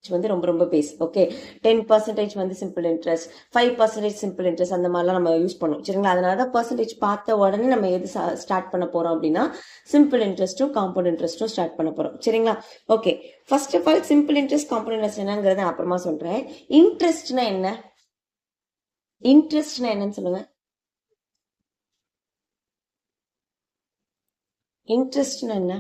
வந்து ரொம்ப ரொம்ப பேஸ். ஓகே, 10% வந்து சிம்பிள் இன்ட்ரெஸ்ட், 5% சிம்பிள் இன்ட்ரெஸ்ட், அந்த மாதிரிலாம் நம்ம யூஸ் பண்ணுவோம். சரிங்களா? அதனால தான் பர்சன்டேஜ் பார்த்த உடனே நம்ம எது ஸ்டார்ட் பண்ண போறோம் அப்படின்னா சிம்பிள் இன்ட்ரெஸ்ட்டும் காம்பவுண்ட் இன்ட்ரெஸ்ட்டும் ஸ்டார்ட் பண்ண போறோம். சரிங்களா? Okay, first of all simple interest compound interest என்னங்கிறத அப்புறமா சொல்றேன். இன்ட்ரெஸ்ட்னா என்ன? இன்ட்ரெஸ்ட்னா என்னன்னு சொல்லுங்க. இன்ட்ரெஸ்ட்னா என்ன?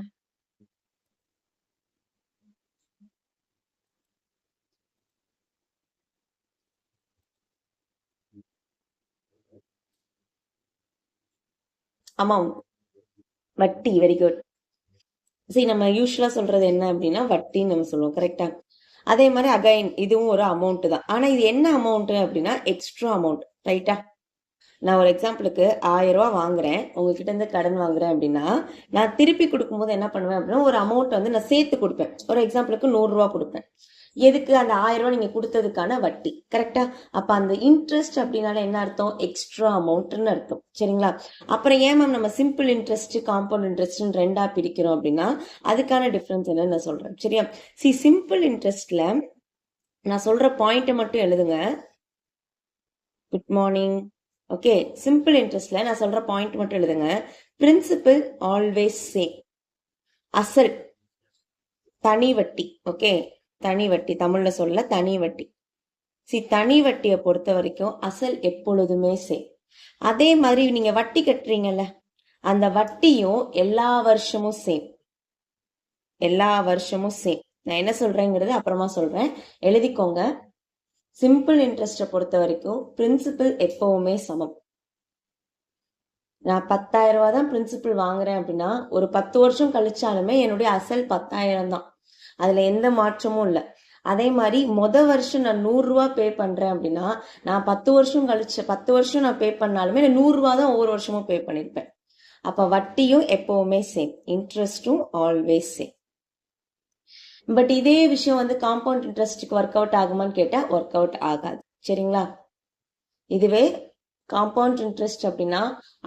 அமௌண்ட், வட்டி. Very good. சரி, நம்ம யூஸ்வலா சொல்றது என்ன அப்படின்னா வட்டின்னு நம்ம சொல்லுவோம். கரெக்டா? அதே மாதிரி அகைன் இதுவும் ஒரு அமௌண்ட் தான். ஆனா இது என்ன அமௌண்ட் அப்படின்னா எக்ஸ்ட்ரா அமௌண்ட். ரைட்டா? நான் ஒரு எக்ஸாம்பிளுக்கு 1000 ரூபாய் வாங்குறேன், உங்ககிட்ட இருந்து கடன் வாங்குறேன் அப்படின்னா நான் திருப்பி கொடுக்கும்போது என்ன பண்ணுவேன் அப்படின்னா ஒரு அமௌண்ட் வந்து நான் சேர்த்து கொடுப்பேன். ஒரு எக்ஸாம்பிளுக்கு 100 ரூபாய் கொடுப்பேன். எதுக்கு? அந்த 1000 ரூபாய் நீங்க கொடுத்ததுக்கான வட்டி. கரெக்டா? அப்ப அந்த இன்ட்ரெஸ்ட் அப்படின்னால என்ன அர்த்தம்? எக்ஸ்ட்ரா அமௌண்ட்னு அர்த்தம். சரிங்களா? அப்புறம் ஏன் மேம் நம்ம சிம்பிள் இன்ட்ரெஸ்ட் காம்பவுண்ட் இன்ட்ரெஸ்ட் ரெண்டா பிரிக்கிறோம் அப்படின்னா அதுக்கான டிஃபரன்ஸ் என்னன்னு நான் சொல்றேன். சரியா? சிம்பிள் இன்ட்ரெஸ்ட்ல நான் சொல்ற பாயிண்ட் மட்டும் எழுதுங்க. Good morning. ஓகே, சிம்பிள் இன்ட்ரெஸ்ட்ல நான் சொல்ற பாயிண்ட் மட்டும் எழுதுங்க. Principal always same. அசல் தனி வட்டி. ஓகே, தனி வட்டி தமிழ்ல சொல்ல தனி வட்டி. தனி வட்டியை பொறுத்த வரைக்கும் அசல் எப்பொழுதுமே சேம். அதே மாதிரி நீங்க வட்டி கட்டுறீங்கல்ல, அந்த வட்டியும் எல்லா வருஷமும் சேம். எல்லா வருஷமும் சேம். நான் என்ன சொல்றேங்கிறது அப்புறமா சொல்றேன், எழுதிக்கோங்க. சிம்பிள் இன்ட்ரெஸ்ட பொறுத்த வரைக்கும் பிரின்சிபல் எப்பவுமே சமம். நான் 10,000 ரூபாய் தான் பிரின்சிபல் வாங்குறேன் அப்படின்னா ஒரு 10 வருஷம் கழிச்சாலுமே என்னுடைய அசல் 10,000 தான். அதுல எந்த மாற்றமும் இல்லை. அதே மாதிரி வருஷம் நான் 100 ரூபாய் பே பண்றேன் அப்படின்னா நான் 10 வருஷம் கழிச்சு 10 வருஷம் நான் பே பண்ணாலுமே 100 ரூபாய் தான் ஒவ்வொரு வருஷமும் பே பண்ணிருப்பேன். அப்ப வட்டியும் எப்பவுமே சேம், இன்ட்ரெஸ்டும் ஆல்வேஸ் சேம். பட் இதே விஷயம் வந்து காம்பவுண்ட் இன்ட்ரெஸ்டுக்கு ஒர்க் அவுட் ஆகுமான்னு கேட்டா ஒர்க் அவுட் ஆகாது. சரிங்களா? இதுவே காம்பவுண்ட் இன்ட்ரெஸ்ட் அப்படின்னா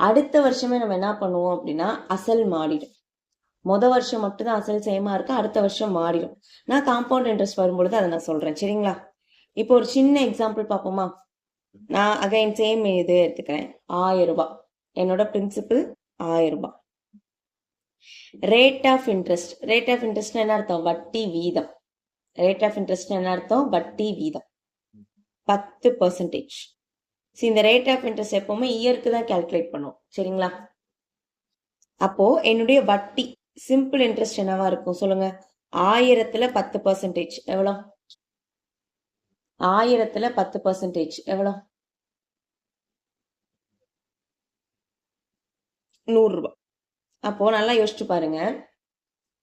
அடுத்த வருஷமே நம்ம என்ன பண்ணுவோம் அப்படின்னா அசல் மாறிடும். வருஷம் மட்டும்தான் அசல் சேமா இருக்கு, அடுத்த வருஷம் மாறிடும். நான் காம்பவுண்ட் இன்ட்ரெஸ்ட் வரும்பொழுது அதை நான் சொல்றேன். சரிங்களா? இப்போ ஒரு சின்ன எக்ஸாம்பிள் பார்ப்போமா? நான் அகைன் சேம் இது எடுத்துக்கிறேன். 1000 ரூபாய் என்னோட பிரின்சிபல். 1000 ரூபாய். Rate of interest. Rate of interest என்ன அர்த்தம்? வட்டி வீதம். ரேட் ஆஃப் இன்ட்ரெஸ்ட் என்ன அர்த்தம்? வட்டி வீதம் 10%. இந்த ரேட் ஆஃப் இன்ட்ரெஸ்ட் எப்பவுமே இயருக்கு தான் கால்குலேட் பண்ணுவோம். சரிங்களா? அப்போ என்னுடைய வட்டி சிம்பிள் இன்ட்ரெஸ்ட் என்னவா இருக்கும் சொல்லுங்க? 1000த்துல 10% எவ்வளவு? 1000த்துல 10% எவ்வளவு? 100 ரூபாய். அப்போ நல்லா யோசிச்சு பாருங்க.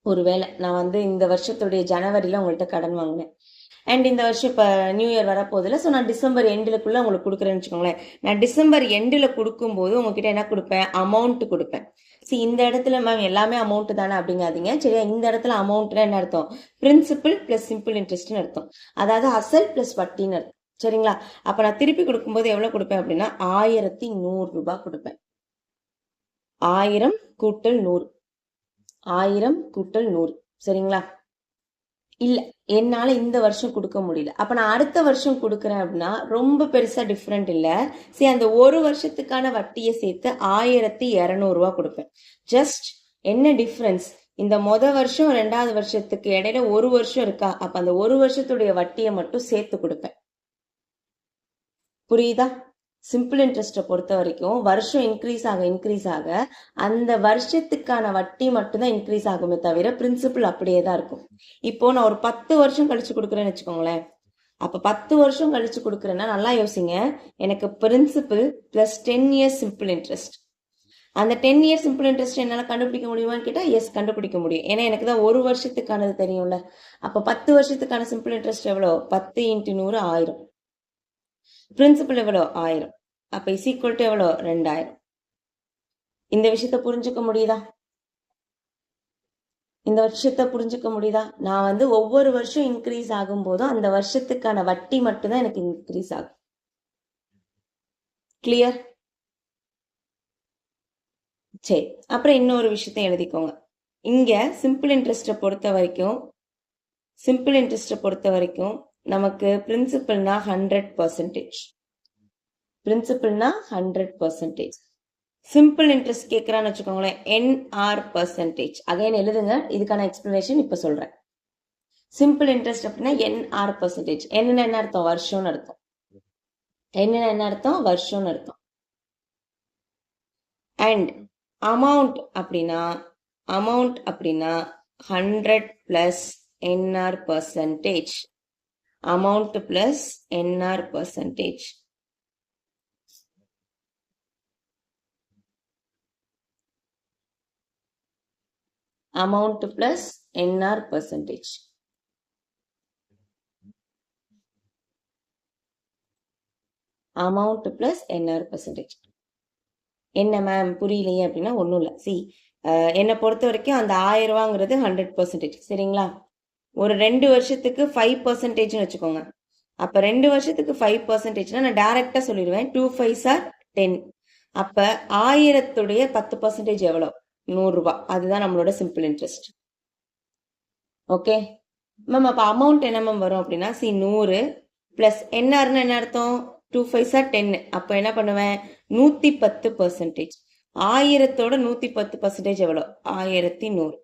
ஒருவேளை நான் வந்து இந்த வருஷத்துடைய ஜனவரியில உங்கள்கிட்ட கடன் வாங்கினேன், அண்ட் இந்த வருஷம் இப்போ நியூ இயர் வரப்போதில்ல, ஸோ நான் டிசம்பர் எண்டுக்குள்ள உங்களுக்கு கொடுக்குறேன்னு வச்சுக்கோங்களேன். நான் டிசம்பர் எண்டில் கொடுக்கும்போது உங்ககிட்ட என்ன கொடுப்பேன்? அமௌண்ட் கொடுப்பேன். இந்த இடத்துல மேம் எல்லாமே அமௌண்ட் தானே அப்படிங்காதீங்க. சரியா? இந்த இடத்துல அமௌண்ட்னா என்ன அர்த்தம்? பிரின்சிபல் பிளஸ் சிம்பிள் இன்ட்ரெஸ்ட்னு அர்த்தம். அதாவது அசல் பிளஸ் வட்டின்னு அர்த்தம். சரிங்களா? அப்ப நான் திருப்பி கொடுக்கும்போது எவ்வளவு கொடுப்பேன் அப்படின்னா 1100 ரூபாய் கொடுப்பேன். 1000 கூட்டல் 100. 1000 கூட்டல் 100. சரிங்களா? இல்ல, என்னால இந்த வருஷம் கொடுக்க முடியல, அப்ப நான் அடுத்த வருஷம் கொடுக்கறேன் அப்படின்னா ரொம்ப பெருசா டிஃபரெண்ட் இல்ல. அந்த ஒரு வருஷத்துக்கான வட்டியை சேர்த்து 1200 ரூபாய் கொடுப்பேன். ஜஸ்ட் என்ன டிஃபரன்ஸ்? இந்த வருஷம் 2வது வருஷத்துக்கு இடையில ஒரு வருஷம் இருக்கா, அப்ப அந்த ஒரு வருஷத்துடைய வட்டியை மட்டும் சேர்த்து கொடுப்பேன். புரியுதா? சிம்பிள் இன்ட்ரெஸ்ட்டை பொறுத்த வரைக்கும் வருஷம் இன்க்ரீஸ் ஆக அந்த வருஷத்துக்கான வட்டி மட்டும்தான் இன்க்ரீஸ் ஆகுமே தவிர பிரின்சிபல் அப்படியே தான் இருக்கும். இப்போ நான் ஒரு 10 வருஷம் கழிச்சு கொடுக்குறேன்னு வச்சுக்கோங்களேன். அப்ப 10 வருஷம் கழிச்சு கொடுக்குறேன்னா நல்லா யோசிங்க. எனக்கு principal plus 10 years simple interest. அந்த 10 இயர்ஸ் சிம்பிள் இன்ட்ரெஸ்ட் என்னால கண்டுபிடிக்க முடியுமான்னு கேட்டா எஸ், கண்டுபிடிக்க முடியும். ஏன்னா எனக்கு தான் ஒரு வருஷத்துக்கானது தெரியும்ல. அப்ப 10 வருஷத்துக்கான சிம்பிள் இன்ட்ரெஸ்ட் எவ்வளோ? 10 × 100 1000. பிரின்சிபல் எவ்வளோ? 1000. அப்ப இஸ் ஈக்குவல் டு எவ்வளோ? 2000. இந்த விஷயத்த புரிஞ்சுக்க முடியுதா? இந்த விஷயத்த புரிஞ்சுக்க முடியுதா? நான் வந்து ஒவ்வொரு வருஷம் இன்க்ரீஸ் ஆகும் போதும் அந்த வருஷத்துக்கான வட்டி மட்டும்தான் எனக்கு இன்க்ரீஸ் ஆகும். கிளியர்? சரி, அப்புறம் இன்னொரு விஷயத்த எழுதிக்கோங்க. இங்க சிம்பிள் இன்ட்ரெஸ்ட பொறுத்த வரைக்கும் சிம்பிள் இன்ட்ரெஸ்ட்டை பொறுத்த வரைக்கும் நமக்கு பிரின்சிபல்னா 100%. பிரின்சிபல்னா 100%. சிம்பிள் இன்ட்ரெஸ்ட் கேட்கறான்னு வச்சுக்கோங்களேன், என்ஆர் பர்சன்டேஜ். அகைன் எழுதுங்க, இதுக்கான எக்ஸ்பிளனேஷன் இப்ப சொல்றேன். சிம்பிள் இன்ட்ரெஸ்ட் அப்படின்னா என்ஆர் பர்சன்டேஜ். என்ன அர்த்தம்? வருஷம்னு அர்த்தம். என்ன அர்த்தம்? வருஷம்னு அர்த்தம். அண்ட் அமௌண்ட் அப்படின்னா 100 plus NR percentage. Amount plus NR percentage. amount plus NR percentage. amount plus NR percentage. என்ன மேம் புரியலையே அப்படின்னா ஒன்றும் இல்லை. சி, என்னை பொறுத்த வரைக்கும் அந்த 1000 ரூபாங்கிறது 100%. சரிங்களா? ஒரு 2 வருஷத்துக்கு 5%ன்னு வச்சுக்கோங்க. அப்போ 2 வருஷத்துக்கு 5%னா நான் டைரக்டா சொல்லிடுவேன், 2 5s are 10. அப்போ 1000 10% எவ்வளோ? 100 ரூபாய். அதுதான் நம்மளோட சிம்பிள் இன்ட்ரெஸ்ட். ஓகே மேம், அப்போ அமௌண்ட் என்ன மேம் வரும் அப்படின்னா, 100 பிளஸ் என்ஆர்னு என்ன அர்த்தம்? 2 5s are 10. அப்போ என்ன பண்ணுவேன்? 110%. 1000 110% எவ்வளோ? 1100.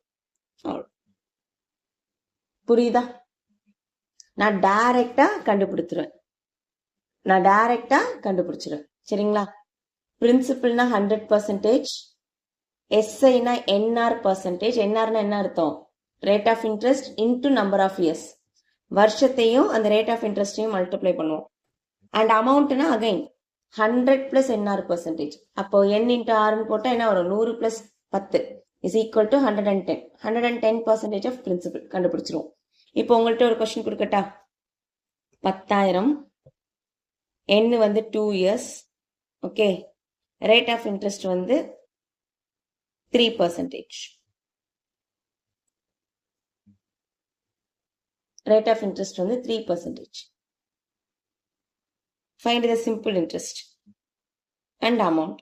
புரியுதா? நான் டைரக்டா கண்டுபிடிச்சிருவேன். சரிங்களா? பிரின்சிபல்னா 100%, எஸ்ஐனா என்ஆர் பர்சன்டேஜ். என்ஆர்னா என்ன அர்த்தம்? Rate of interest into number of years. வருஷத்தையும் அந்த ரேட் ஆஃப் இன்ட்ரெஸ்டையும் மல்டிப்ளை பண்ணுவோம். அண்ட் அமௌண்ட்னா அகைன் 100 பிளஸ் என்ஆர் பர்சன்டேஜ். அப்போ என் இன்டு ஆர்னு போட்டால் என்ன வரும்? 100 plus 10 is equal to 110. 110% of principal கண்டுபிடிச்சிருவோம். இப்போ உங்கள்கிட்ட ஒரு கொஸ்டின் கொடுக்கட்டா? 10,000, என் வந்து 2 years. Okay, rate of interest வந்து 3%. rate of interest வந்து 3%. Find the simple interest and amount.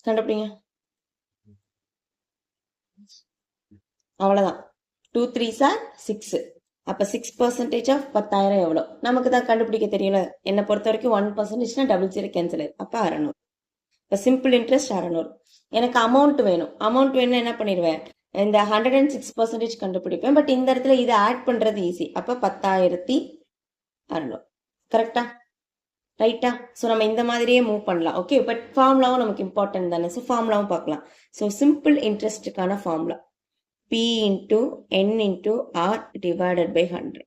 கண்டுபிடிங்க. அவ்வளவுதான். 2 3s are 6. அப்ப 6% ஆஃப் 10,000 எவ்வளோ? நமக்கு தான் கண்டுபிடிக்க தெரியல. என்னை பொறுத்த வரைக்கும் 1%னா 00 கேன்சல் ஆயிடும். அப்ப 600. இப்ப சிம்பிள் இன்ட்ரெஸ்ட் 600. எனக்கு அமௌண்ட் வேணும். அமௌண்ட் வேணும் என்ன பண்ணிடுவேன்? இந்த 106% கண்டுபிடிப்பேன். பட் இந்த இடத்துல இதை ஆட் பண்றது ஈஸி. அப்ப 10,600. கரெக்டா? ரைட்டா? ஸோ நம்ம இந்த மாதிரியே மூவ் பண்ணலாம். ஓகே, பட் ஃபார்முலாவும் நமக்கு இம்பார்ட்டன்ட் தானே. ஸோ ஃபார்முலாவும் பார்க்கலாம். ஸோ சிம்பிள் இன்ட்ரெஸ்ட்டுக்கான formula P into N into R divided by 100.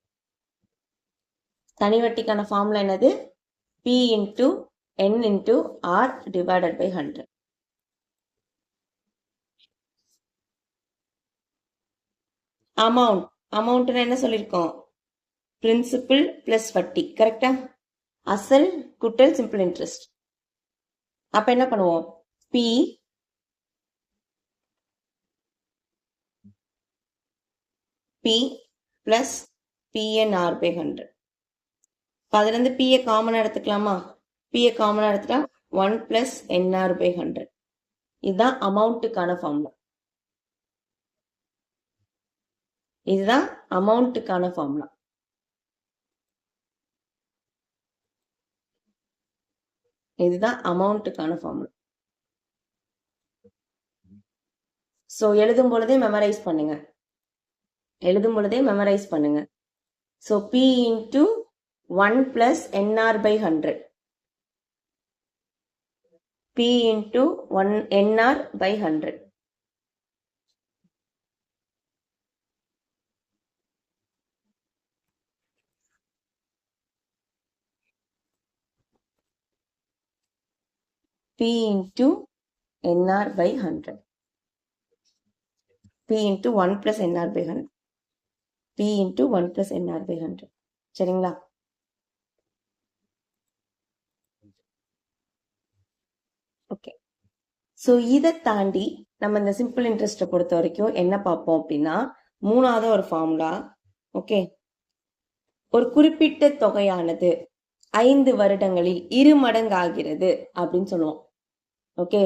தனி வட்டிக்கான ஃபார்முலா என்னது? P into N into R divided by 100. Amount என்ன சொல்லியிருக்கோம்? பிரின்சிபல் பிளஸ் வட்டி. கரெக்டா? அசல் கூட்டல் சிம்பிள் இன்ட்ரெஸ்ட். அப்ப என்ன பண்ணுவோம்? P plus PNR by 100. அதுல இருந்து P காமனா எடுத்துக்கலாமா? P காமனா எடுத்துட்டா 1 plus NR by 100. இதுதான் அமௌண்ட்டுக்கான ஃபார்முலா. இதுதான் அமௌண்ட்டுக்கான ஃபார்முலா. இதுதான் அமௌண்ட்டுக்கான ஃபார்முலா. ஸோ எழுதும் பொழுதே மெமரைஸ் பண்ணுங்க. So P into 1 plus NR by 100. P into 1 NR by 100. P into NR by 100. P into 1 plus NR by 100. P into 1 plus NR by 100. சரிங்களா? Okay. So இதை தாண்டி நம்ம இந்த சிம்பிள் இன்ட்ரெஸ்ட்டை பொறுத்த வரைக்கும் என்ன பார்ப்போம் அப்படின்னா, மூணாவது ஒரு ஃபார்முலா. ஓகே, ஒரு குறிப்பிட்ட தொகையானது 5 வருடங்களில் 2 மடங்கு ஆகிறது அப்படின்னு சொல்லுவோம். Okay,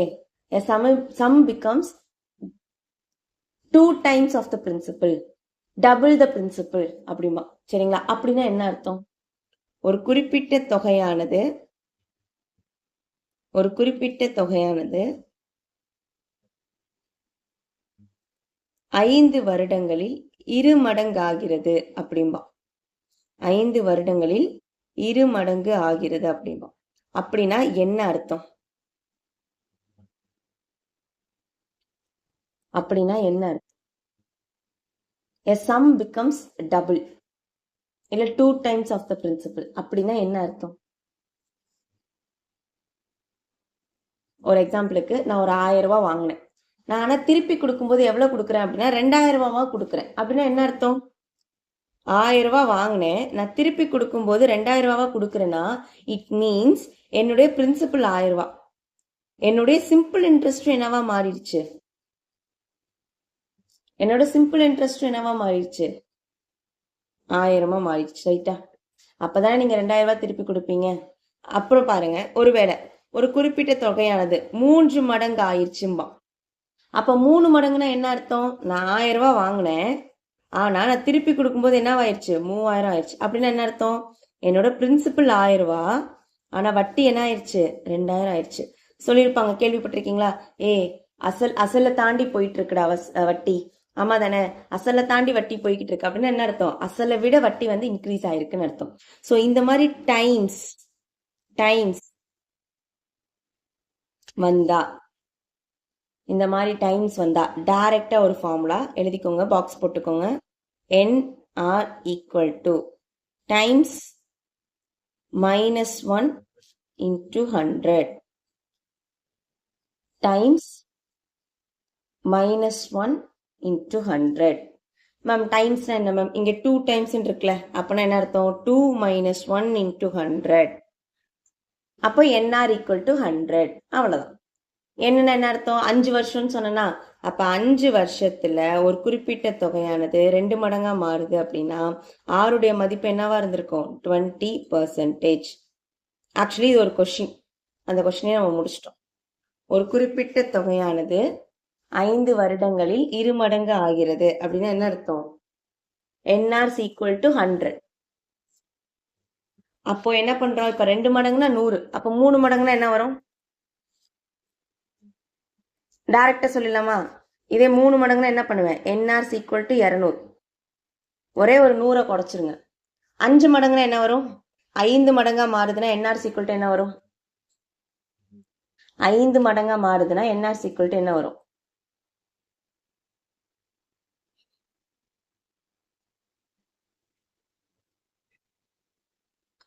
sum becomes 2 times of the principal, double the principal அப்படிமா. சரிங்களா? அப்படின்னா என்ன அர்த்தம்? ஒரு குறிப்பிட்ட தொகையானது 5 வருடங்களில் 2 மடங்கு ஆகிறது அப்படிம்பா. 5 வருடங்களில் 2 மடங்கு ஆகிறது அப்படிம்பா. அப்படின்னா என்ன அர்த்தம்? அப்படின்னா என்ன அர்த்தம்? A sum becomes double, இல்ல 2 times of the principal. அப்படின்னா என்ன அர்த்தம்? ஒரு எக்ஸாம்பிளுக்கு, நான் ஒரு 1000 ரூபாய் வாங்கினேன். நான் ஆனா திருப்பி கொடுக்கும்போது எவ்வளவு கொடுக்குறேன் அப்படின்னா 2000 ரூபாவா கொடுக்குறேன். அப்படின்னா என்ன அர்த்தம்? 1000 ரூபாய் வாங்கினேன், நான் திருப்பி கொடுக்கும்போது 2000 ரூபாவா கொடுக்குறேன்னா இட் மீன்ஸ் என்னுடைய பிரின்சிபல் 1000 ரூபாய், என்னுடைய சிம்பிள் இன்ட்ரெஸ்ட் என்னவா மாறிடுச்சு? என்னோட சிம்பிள் இன்ட்ரெஸ்ட் என்னவா மாறிடுச்சு? 1000 மாறிடுச்சு. ரைட்டா? அப்பதானே நீங்க 2000 ரூபாய் திருப்பி கொடுப்பீங்க. அப்புறம் பாருங்க, ஒருவேளை ஒரு குறிப்பிட்ட தொகையானது 3 மடங்கு ஆயிடுச்சும்பா. அப்ப 3 மடங்குன்னா என்ன அர்த்தம்? நான் 1000 ரூபாய் வாங்கினேன், ஆனா நான் திருப்பி கொடுக்கும்போது என்னவாயிருச்சு? 3000 ஆயிடுச்சு. அப்படின்னா என்ன அர்த்தம்? என்னோட பிரின்சிபல் 1000 ரூபாய், ஆனா வட்டி என்ன ஆயிடுச்சு? 2000 ஆயிடுச்சு. சொல்லியிருப்பாங்க, கேள்விப்பட்டிருக்கீங்களா? அசலை தாண்டி போயிட்டு இருக்குடா வட்டி. ஆமா தானே, அசலை தாண்டி வட்டி போய்கிட்டு இருக்கு. அப்படின்னா என்ன அர்த்தம்? அசலை விட வட்டி வந்து இன்க்ரீஸ் ஆயிருக்குன்னு அர்த்தம். சோ இந்த மாதிரி டைம்ஸ் வந்தா, இந்த மாதிரி டைம்ஸ் வந்தா டைரக்டா ஒரு ஃபார்முலா எழுதிக்கோங்க, பாக்ஸ் போட்டுக்கோங்க. NR equal to times -1 into 100 times -1 into 100. Ma'am டைம்ஸ்னா என்ன மேம்? இங்க 2 டைம்ஸ் இருக்குல்ல, அப்பனா என்ன அர்த்தம்? 2 - 1 into 100. அப்போ NR equal to 100. அவ்வளவுதான். என்ன அர்த்தம்? 5 வருஷம்னு சொன்னா, அப்ப 5 வருஷத்துல ஒரு குறிப்பிட்ட தொகையானது 2 மடங்கா மாறுது அப்படின்னா ஆருடைய மதிப்பு என்னவா இருந்திருக்கும்? 20%. ஆக்சுவலி இது ஒரு கொஸ்டின், அந்த கொஸ்டினே நம்ம முடிச்சிட்டோம். ஒரு குறிப்பிட்ட தொகையானது 5 வருடங்களில் 2 மடங்கு ஆகிறது அப்படின்னா என்ன அர்த்தம்? NR equal to 100. அப்போ என்ன பண்றோம்? இப்ப 2 மடங்குனா 100, அப்ப 3 மடங்குனா என்ன வரும்? டைரக்டா சொல்லிடலாமா? இதே 3 மடங்குனா என்ன பண்ணுவேன்? NR equal to 200. ஒரே ஒரு 100 குறைச்சிருங்க. 5 மடங்குனா என்ன வரும்? 5 மடங்கா மாறுதுன்னா NR equal to என்ன வரும்? 5 மடங்கா மாறுதுன்னா NR equal to என்ன வரும்?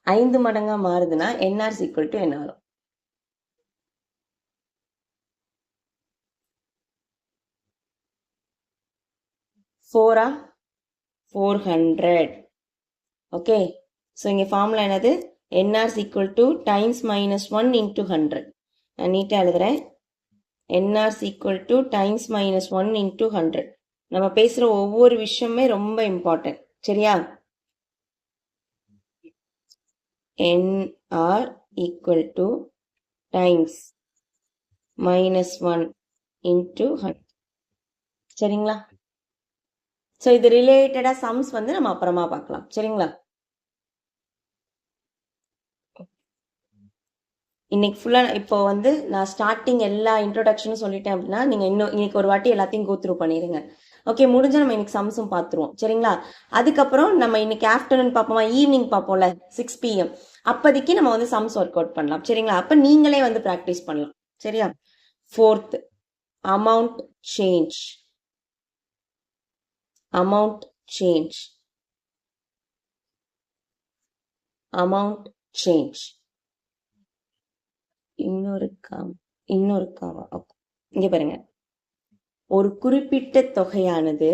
5 மடங்கா மாறுதுன்னா NR equal to என்ன வரும்? 400. ஓகே, ஸோ இங்கே ஃபார்முலா என்னது? NR equal to times -1 into 100. நான் நீட்டாக எழுதுறேன். NR equal to times -1 into 100. நம்ம பேசுகிற ஒவ்வொரு விஷயமே ரொம்ப இம்பார்ட்டன்ட். சரியா? NR equal to times -1 into 100. சரிங்களா? ஸோ இது ரிலேட்டடா சம்ஸ் வந்து நம்ம அப்புறமா பார்க்கலாம். சரிங்களா? இன்னைக்கு ஃபுல்லா இப்போ வந்து நான் ஸ்டார்டிங் எல்லா இன்ட்ரோடக்ஷனும் சொல்லிட்டேன் அப்படின்னா நீங்க இன்னைக்கு ஒரு வாட்டி எல்லாத்தையும் கோ த்ரூ பண்ணிடுங்க. ஓகே, முடிஞ்சா நம்ம இன்னைக்கு சம்ஸும் பார்த்துருவோம். சரிங்களா? அதுக்கப்புறம் நம்ம இன்னைக்கு ஆஃப்டர்நூன் பார்ப்போமா, ஈவினிங் பார்ப்போம்ல 6 PM, அப்போதைக்கு நம்ம வந்து சம்ஸ் ஒர்க் அவுட் பண்ணலாம். சரிங்களா? அப்ப நீங்களே வந்து ப்ராக்டிஸ் பண்ணலாம். சரியா? 4th, amount change. இன்னொரு காமா. இங்க பாருங்க, ஒரு குறிப்பிட்ட தொகையானது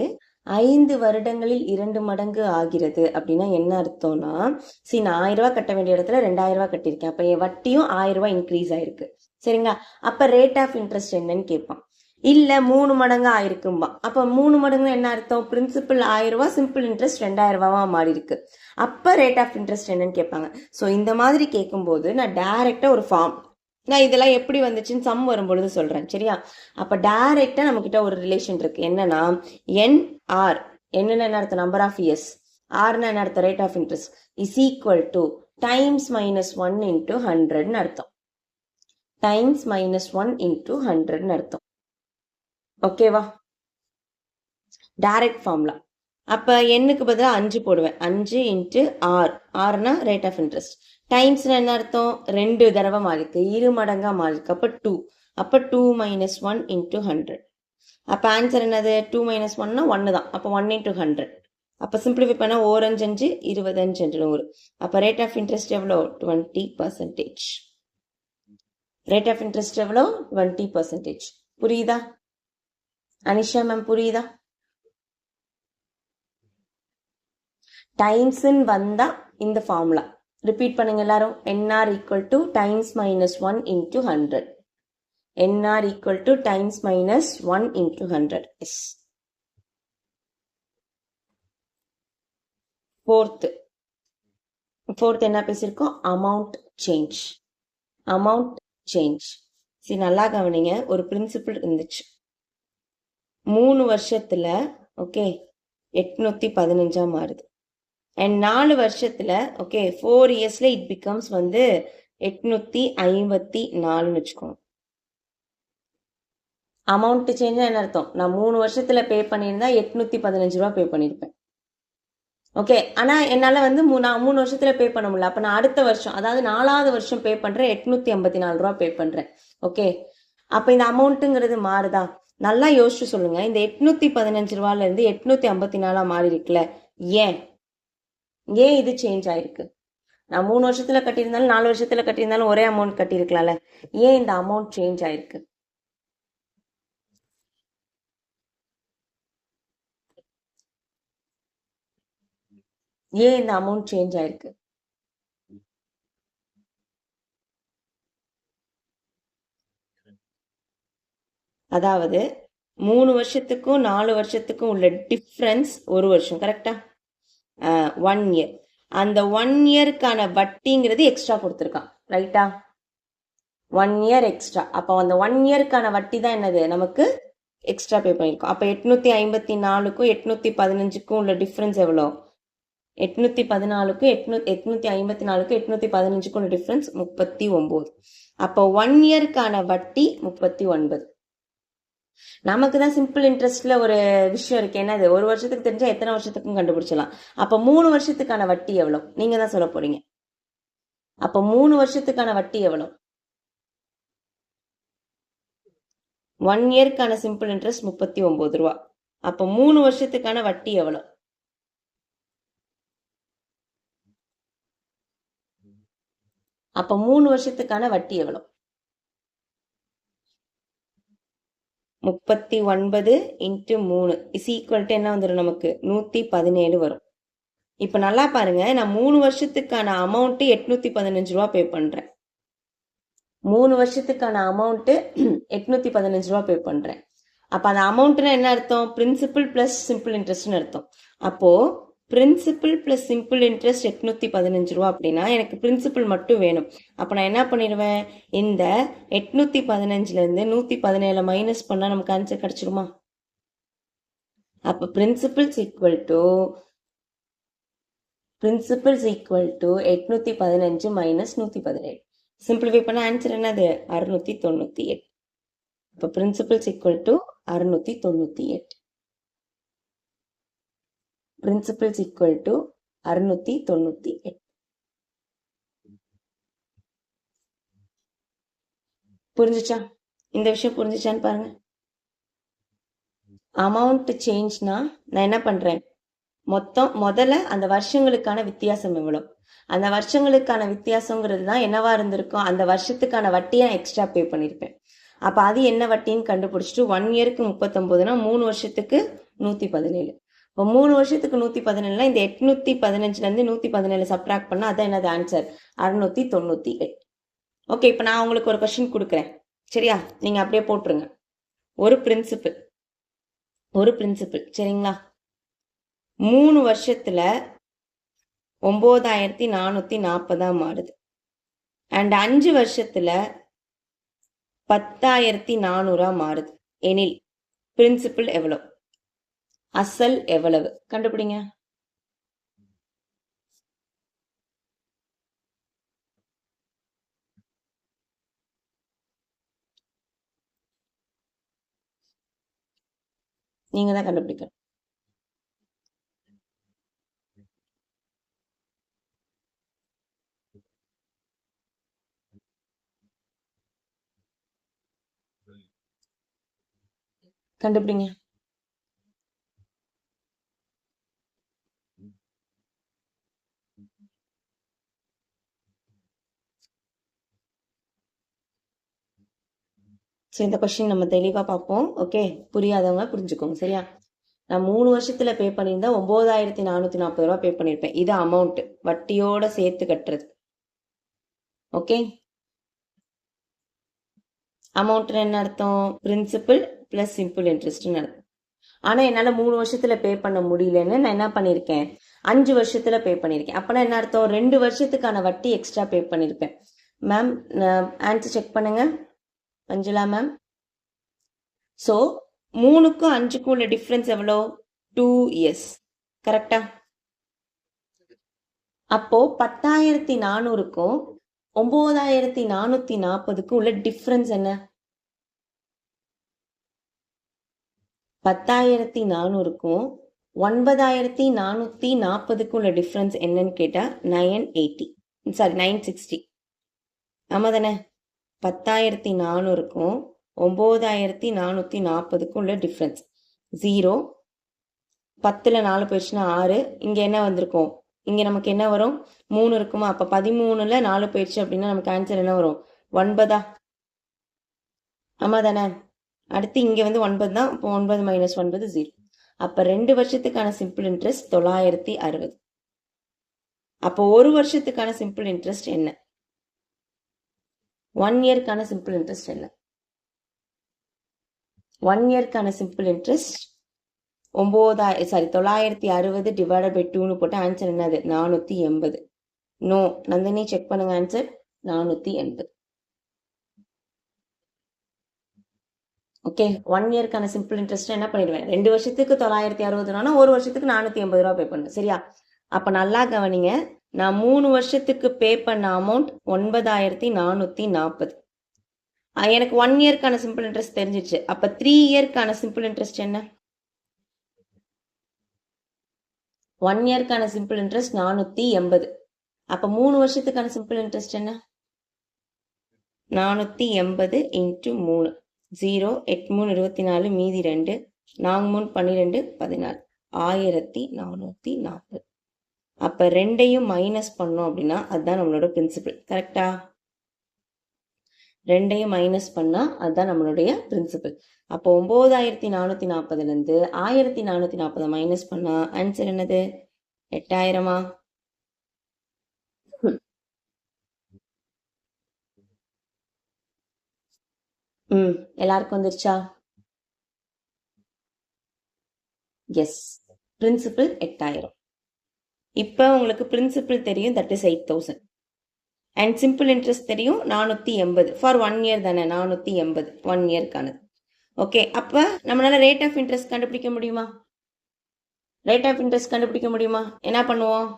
5 வருடங்களில் 2 மடங்கு ஆகிறது அப்படின்னா என்ன அர்த்தம்னா, நான் 1000 ரூபாய் கட்ட வேண்டிய இடத்துல 2000 ரூபாய் கட்டியிருக்கேன். அப்ப என் வட்டியும் 1000 ரூபாய் இன்க்ரீஸ் ஆயிருக்கு. சரிங்களா? அப்ப ரேட் ஆஃப் இன்ட்ரெஸ்ட் என்னன்னு கேட்பான். இல்ல 3 மடங்கு ஆயிருக்கும்பா. அப்ப 3 மடங்கு என்ன அர்த்தம்? பிரின்சிபல் 1000 ரூபாய், சிம்பிள் இன்ட்ரெஸ்ட் 2000 ரூபாவா மாறி இருக்கு. அப்ப ரேட் ஆஃப் இன்ட்ரெஸ்ட் என்னன்னு கேட்பாங்க. ஸோ இந்த மாதிரி கேட்கும்போது நான் டைரக்டா ஒரு ஃபார்ம், நான் இதெல்லாம் எப்படி வந்துச்சுன்னு சம் வரும்பொழுது சொல்றேன். சரியா? அப்ப டைரக்டா நம்ம கிட்ட ஒரு ரிலேஷன் இருக்கு. என்னன்னா என்ஆர், என்னன்னு என்ன அர்த்தம்? Number of years. ஆர்னா என்ன அர்த்தம்? Rate of interest is equal to times -1 into 100ன்னு அர்த்தம். டைம்ஸ் -1 இன்டூ 100ன்னு அர்த்தம். ஓகேவா? Direct formula. அப்ப எண்ணுக்கு பதிலா 5 போடுவேன். 5 இன்ட்டு ஆர். ஆர்னா ரேட் ஆஃப் இன்ட்ரெஸ்ட். டைம்ஸ்னா என்ன அர்த்தம்? 2 தடவை மாறி இருக்கு, 2 மடங்கா மாறி இருக்கு. அப்ப 2. அப்ப 2 - 1 இன்டூ 100. அப்ப ஆன்சர் என்னது? 2 - 1னா 1 தான். அப்ப 1 இன்டூ 100. அப்ப சிம்பிளிஃபை பண்ணா 4 5 5 25 5 100. அப்ப ரேட் ஆஃப் இன்ட்ரெஸ்ட் எவ்வளோ? 20%. ரேட் ஆஃப் இன்ட்ரெஸ்ட் எவ்வளோ? 20%. புரியுதா அனிஷா மேம்? புரியுதா? டைம்ஸ்ன்னு வந்தா இந்த ஃபார்முலா ரிப்பீட் பண்ணுங்க எல்லாரும். NR equal to times -1 into 100. NR equal to times -1 into 100. Yes. Fourth என்ன பேசியிருக்கோம்? Amount change. Amount change. சரி, நல்லா கவனிங்க. ஒரு பிரின்சிபிள் இருந்துச்சு. 3 வருஷத்துல ஓகே 815 மாறுது. அண்ட் 4 வருஷத்துல ஓகே 4 இயர்ஸ்ல இட் பிகம்ஸ் 854ன்னு வச்சுக்கோங்க. அமௌண்ட் சேஞ்ச் என்ன அர்த்தம்? நான் 3 வருஷத்துல பே பண்ணியிருந்தா 815 ரூபா பே பண்ணியிருப்பேன். ஓகே, ஆனா என்னால நான் 3 வருஷத்துல பே பண்ண முடியல. அப்ப நான் அடுத்த வருஷம், அதாவது 4வது வருஷம் பே பண்றேன், 854 ரூபா பே பண்றேன். ஓகே, அப்ப இந்த அமௌண்ட்டுங்கிறது மாறுதா? நல்லா யோசிச்சு சொல்லுங்க. இந்த 815 ரூபாயில இருந்து 854 மாறி இருக்குல்ல, ஏன் இது சேஞ்ச் ஆயிருக்கு? நான் 3 வருஷத்துல கட்டியிருந்தாலும் 4 வருஷத்துல கட்டியிருந்தாலும் ஒரே அமௌண்ட் கட்டியிருக்கலாம்ல. ஏன் இந்த அமௌண்ட் சேஞ்ச் ஆயிருக்கு? ஏன் இந்த அமௌண்ட் சேஞ்ச் ஆயிருக்கு? அதாவது 3 வருஷத்துக்கும் 4 வருஷத்துக்கும் உள்ள டிஃப்ரென்ஸ் 1 வருஷம். கரெக்டா? 1 இயர். அந்த 1 இயருக்கான வட்டிங்கிறது எக்ஸ்ட்ரா கொடுத்துருக்கான். ரைட்டா? 1 இயர் எக்ஸ்ட்ரா. அப்போ அந்த 1 இயருக்கான வட்டி தான் என்னது? நமக்கு எக்ஸ்ட்ரா பே பண்ணியிருக்கோம். அப்போ 854க்கும் 815க்கும் உள்ள டிஃப்ரென்ஸ் எவ்வளோ? 814க்கும் 854க்கும் 815க்கும் உள்ள டிஃப்ரென்ஸ் 39. அப்போ 1 இயருக்கான வட்டி 39. நமக்கு தான் சிம்பிள் இன்ட்ரெஸ்ட்ல ஒரு விஷயம் இருக்கு. என்னது? 1 வருஷத்துக்கு தெரிஞ்சா எத்தனை வருஷத்துக்கும் கண்டுபிடிச்சலாம். அப்ப 3 வருஷத்துக்கான வட்டி எவ்வளவு? நீங்க தான் சொல்ல போறீங்க. அப்ப 3 வருஷத்துக்கான வட்டி எவ்வளவு? 1 இயருக்கான சிம்பிள் இன்ட்ரெஸ்ட் 39 ரூபா. அப்ப 3 வருஷத்துக்கான வட்டி எவ்வளவு? அப்ப 3 வருஷத்துக்கான வட்டி எவ்வளவு? 39 இன்ட்டு 3 இஸ் ஈக்குவல் டு என்ன வந்துடும்? நமக்கு 117 வரும். இப்ப நல்லா பாருங்க, நான் 3 வருஷத்துக்கான அமௌண்ட் 815 ரூபா பே பண்றேன். 3 வருஷத்துக்கான அமௌண்ட் 815 ரூபா பே பண்றேன். அப்ப அந்த அமௌண்ட்னா என்ன அர்த்தம்? பிரின்சிபல் பிளஸ் சிம்பிள் இன்ட்ரெஸ்ட்னு அர்த்தம். அப்போ பிரின்சிபல் பிளஸ் சிம்பிள் இன்ட்ரெஸ்ட் 815 ரூபா அப்படின்னா எனக்கு பிரின்சிபல் மட்டும் வேணும். அப்ப நான் என்ன பண்ணிடுவேன்? இந்த 815ல இருந்து 117 மைனஸ் பண்ணா நமக்கு ஆன்சர் கிடைச்சிருமா? அப்ப principles equal to 815 minus 117. Simplify பண்ண ஆன்சர் என்னது? 698. அப்ப principles equal to 698. Principles equal to 698. புரிஞ்சுச்சா? இந்த விஷயம் புரிஞ்சுச்சான்னு பாருங்க. அமௌண்ட் சேஞ்ச்னா நான் என்ன பண்றேன்? முதல்ல அந்த வருஷங்களுக்கான வித்தியாசம் எவ்வளவு? அந்த வருஷங்களுக்கான வித்தியாசங்கிறது தான் என்னவா இருந்திருக்கும்? அந்த வருஷத்துக்கான வட்டியை எக்ஸ்ட்ரா பே பண்ணிருப்பேன். அப்ப அது என்ன வட்டின்னு கண்டுபிடிச்சிட்டு 1 இயருக்கு 39னா 3 வருஷத்துக்கு 117. இப்போ 3 வருஷத்துக்கு 117னா இந்த 815ல இருந்து 117 சப்ட்ராக்ட் பண்ணா அதான் என்னது ஆன்சர்? 698. ஓகே, இப்போ நான் உங்களுக்கு ஒரு கொஸ்டின் கொடுக்குறேன், சரியா? நீங்கள் அப்படியே போட்டுருங்க. ஒரு பிரின்சிபிள் சரிங்களா? 3 வருஷத்துல 9440 மாறுது. அண்ட் 5 வருஷத்துல 10400 மாறுது. எனில் பிரின்சிபிள் எவ்வளவு, அசல் எவ்வளவு? கண்டுபிடிங்க. நீங்க தான் கண்டுபிடிக்கணும். கண்டுபிடிங்க. ஸோ இந்த கொஸ்டின் நம்ம தெளிவாக பார்ப்போம். ஓகே, புரியாதவங்க புரிஞ்சுக்கோங்க, சரியா? நான் 3 வருஷத்துல பே பண்ணியிருந்தா 9440 ரூபா பே பண்ணியிருப்பேன். இது அமௌண்ட், வட்டியோட சேர்த்து கட்டுறது. ஓகே, அமௌண்ட் என்ன அர்த்தம்? பிரின்சிபல் பிளஸ் சிம்பிள் இன்ட்ரெஸ்ட்னு அர்த்தம். ஆனா என்னால 3 வருஷத்துல பே பண்ண முடியலன்னு நான் என்ன பண்ணிருக்கேன், 5 வருஷத்துல பே பண்ணிருக்கேன். அப்பனா என்ன அர்த்தம்? 2 வருஷத்துக்கான வட்டி எக்ஸ்ட்ரா பே பண்ணிருப்பேன். மேம் ஆன்சர் செக் பண்ணுங்க மஞ்சுளா மேம். ஸோ 3க்கும் 5க்கும் உள்ள டிஃப்ரென்ஸ் எவ்வளோ? 2 இயர்ஸ். கரெக்டா? அப்போ 10400க்கும் 9440க்கும் உள்ள டிஃப்ரென்ஸ் என்ன? 10400க்கும் 9440க்கும் உள்ள டிஃப்ரென்ஸ் என்னன்னு கேட்டா 960. ஆமா தானே? 10400க்கும் 9440க்கும் உள்ள டிஃப்ரென்ஸ் 0. 10ல் 4 போயிடுச்சுன்னா 6. இங்க என்ன வந்திருக்கும்? இங்க நமக்கு என்ன வரும்? 3 இருக்குமா? அப்ப 13ல் 4 போயிடுச்சு அப்படின்னா நமக்கு ஆன்சர் என்ன வரும்? 9. ஆமா தானே? அடுத்து இங்க வந்து 9 தான். இப்போ 9 - 9 0. அப்ப 2 வருஷத்துக்கான சிம்பிள் இன்ட்ரெஸ்ட் 960. அப்போ 1 வருஷத்துக்கான சிம்பிள் இன்ட்ரெஸ்ட் என்ன? 1 இயர்க்கான சிம்பிள் இன்ட்ரெஸ்ட் என்ன? 1 இயர்க்கான சிம்பிள் இன்ட்ரெஸ்ட் 960 டிவைடட் பை 2ன்னு போட்டு ஆன்சர் என்னது? 480. நோ, நந்தினி செக் பண்ணுங்க ஆன்சர் 480. ஓகே, 1 இயர்க்கான சிம்பிள் இன்ட்ரெஸ்ட் என்ன பண்ணிடுவேன்? 2 வருஷத்துக்கு 960 1 வருஷத்துக்கு 480 ரூபா பே பண்ணுவேன், சரியா? அப்ப நல்லா கவனிங்க, நான் 3 வருஷத்துக்கு பே பண்ண அமௌண்ட் 9440. எனக்கு 1 இயர்க்கான சிம்பிள் இன்ட்ரெஸ்ட் தெரிஞ்சிச்சு. அப்ப 3 இயர்க்கான சிம்பிள் இன்ட்ரெஸ்ட் என்ன? 1 இயர்க்கான சிம்பிள் இன்ட்ரெஸ்ட் 480. அப்ப 3 வருஷத்துக்கான சிம்பிள் இன்ட்ரெஸ்ட் என்ன? 480 × 3. 0 8 3 24 மீதி 2 4 3 12 14 1440. அப்ப 2ஐயும் மைனஸ் பண்ணோம் அப்படின்னா அதுதான் நம்மளோட பிரின்சிபிள். கரெக்டா? 2ஐயும் மைனஸ் பண்ணா அதுதான் நம்மளுடைய பிரின்சிபிள். அப்போ 9440ல இருந்து 1440 மைனஸ் பண்ணா ஆன்சர் என்னது? 8000. எல்லாருக்கும் வந்துருச்சா? Yes, principal 8000. இப்ப உங்களுக்கு பிரின்சிபிள் தெரியும், that is 8000. And simple interest தெரியும் 480 ஃபார் 1 இயர் தானே? 480 1 இயர்க்கானது. ஓகே, அப்ப நம்மளால ரேட் ஆஃப் இன்ட்ரெஸ்ட் கண்டுபிடிக்க முடியுமா? ரேட் ஆஃப் இன்ட்ரெஸ்ட் கண்டுபிடிக்க முடியுமா? என்ன பண்ணுவோம்?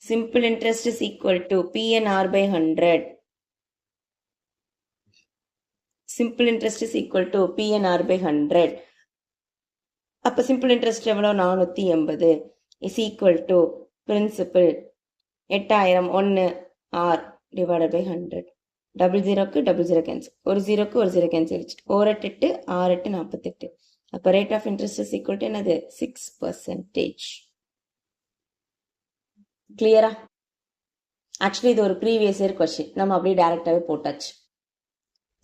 Simple interest is equal to PNR/100. Simple interest is equal to PNR/100. அப்ப சிம்பிள் இன்ட்ரெஸ்ட் எவ்வளோ? 480 is equal to principal 8000 1 R divided by 100. 00க்கு 00 கேன்சல், ஒரு 0க்கு ஒரு 0 கேன்சல் ஆயிடுச்சு. 4 8 6 8 48. அப்ப rate of interest is equal to என்னது? 6%. கிளியரா? ஆக்சுவலி இது ஒரு ப்ரீவியஸ் இயர் கொஸ்டின், நம்ம அப்படியே டைரக்டாவே போட்டாச்சு.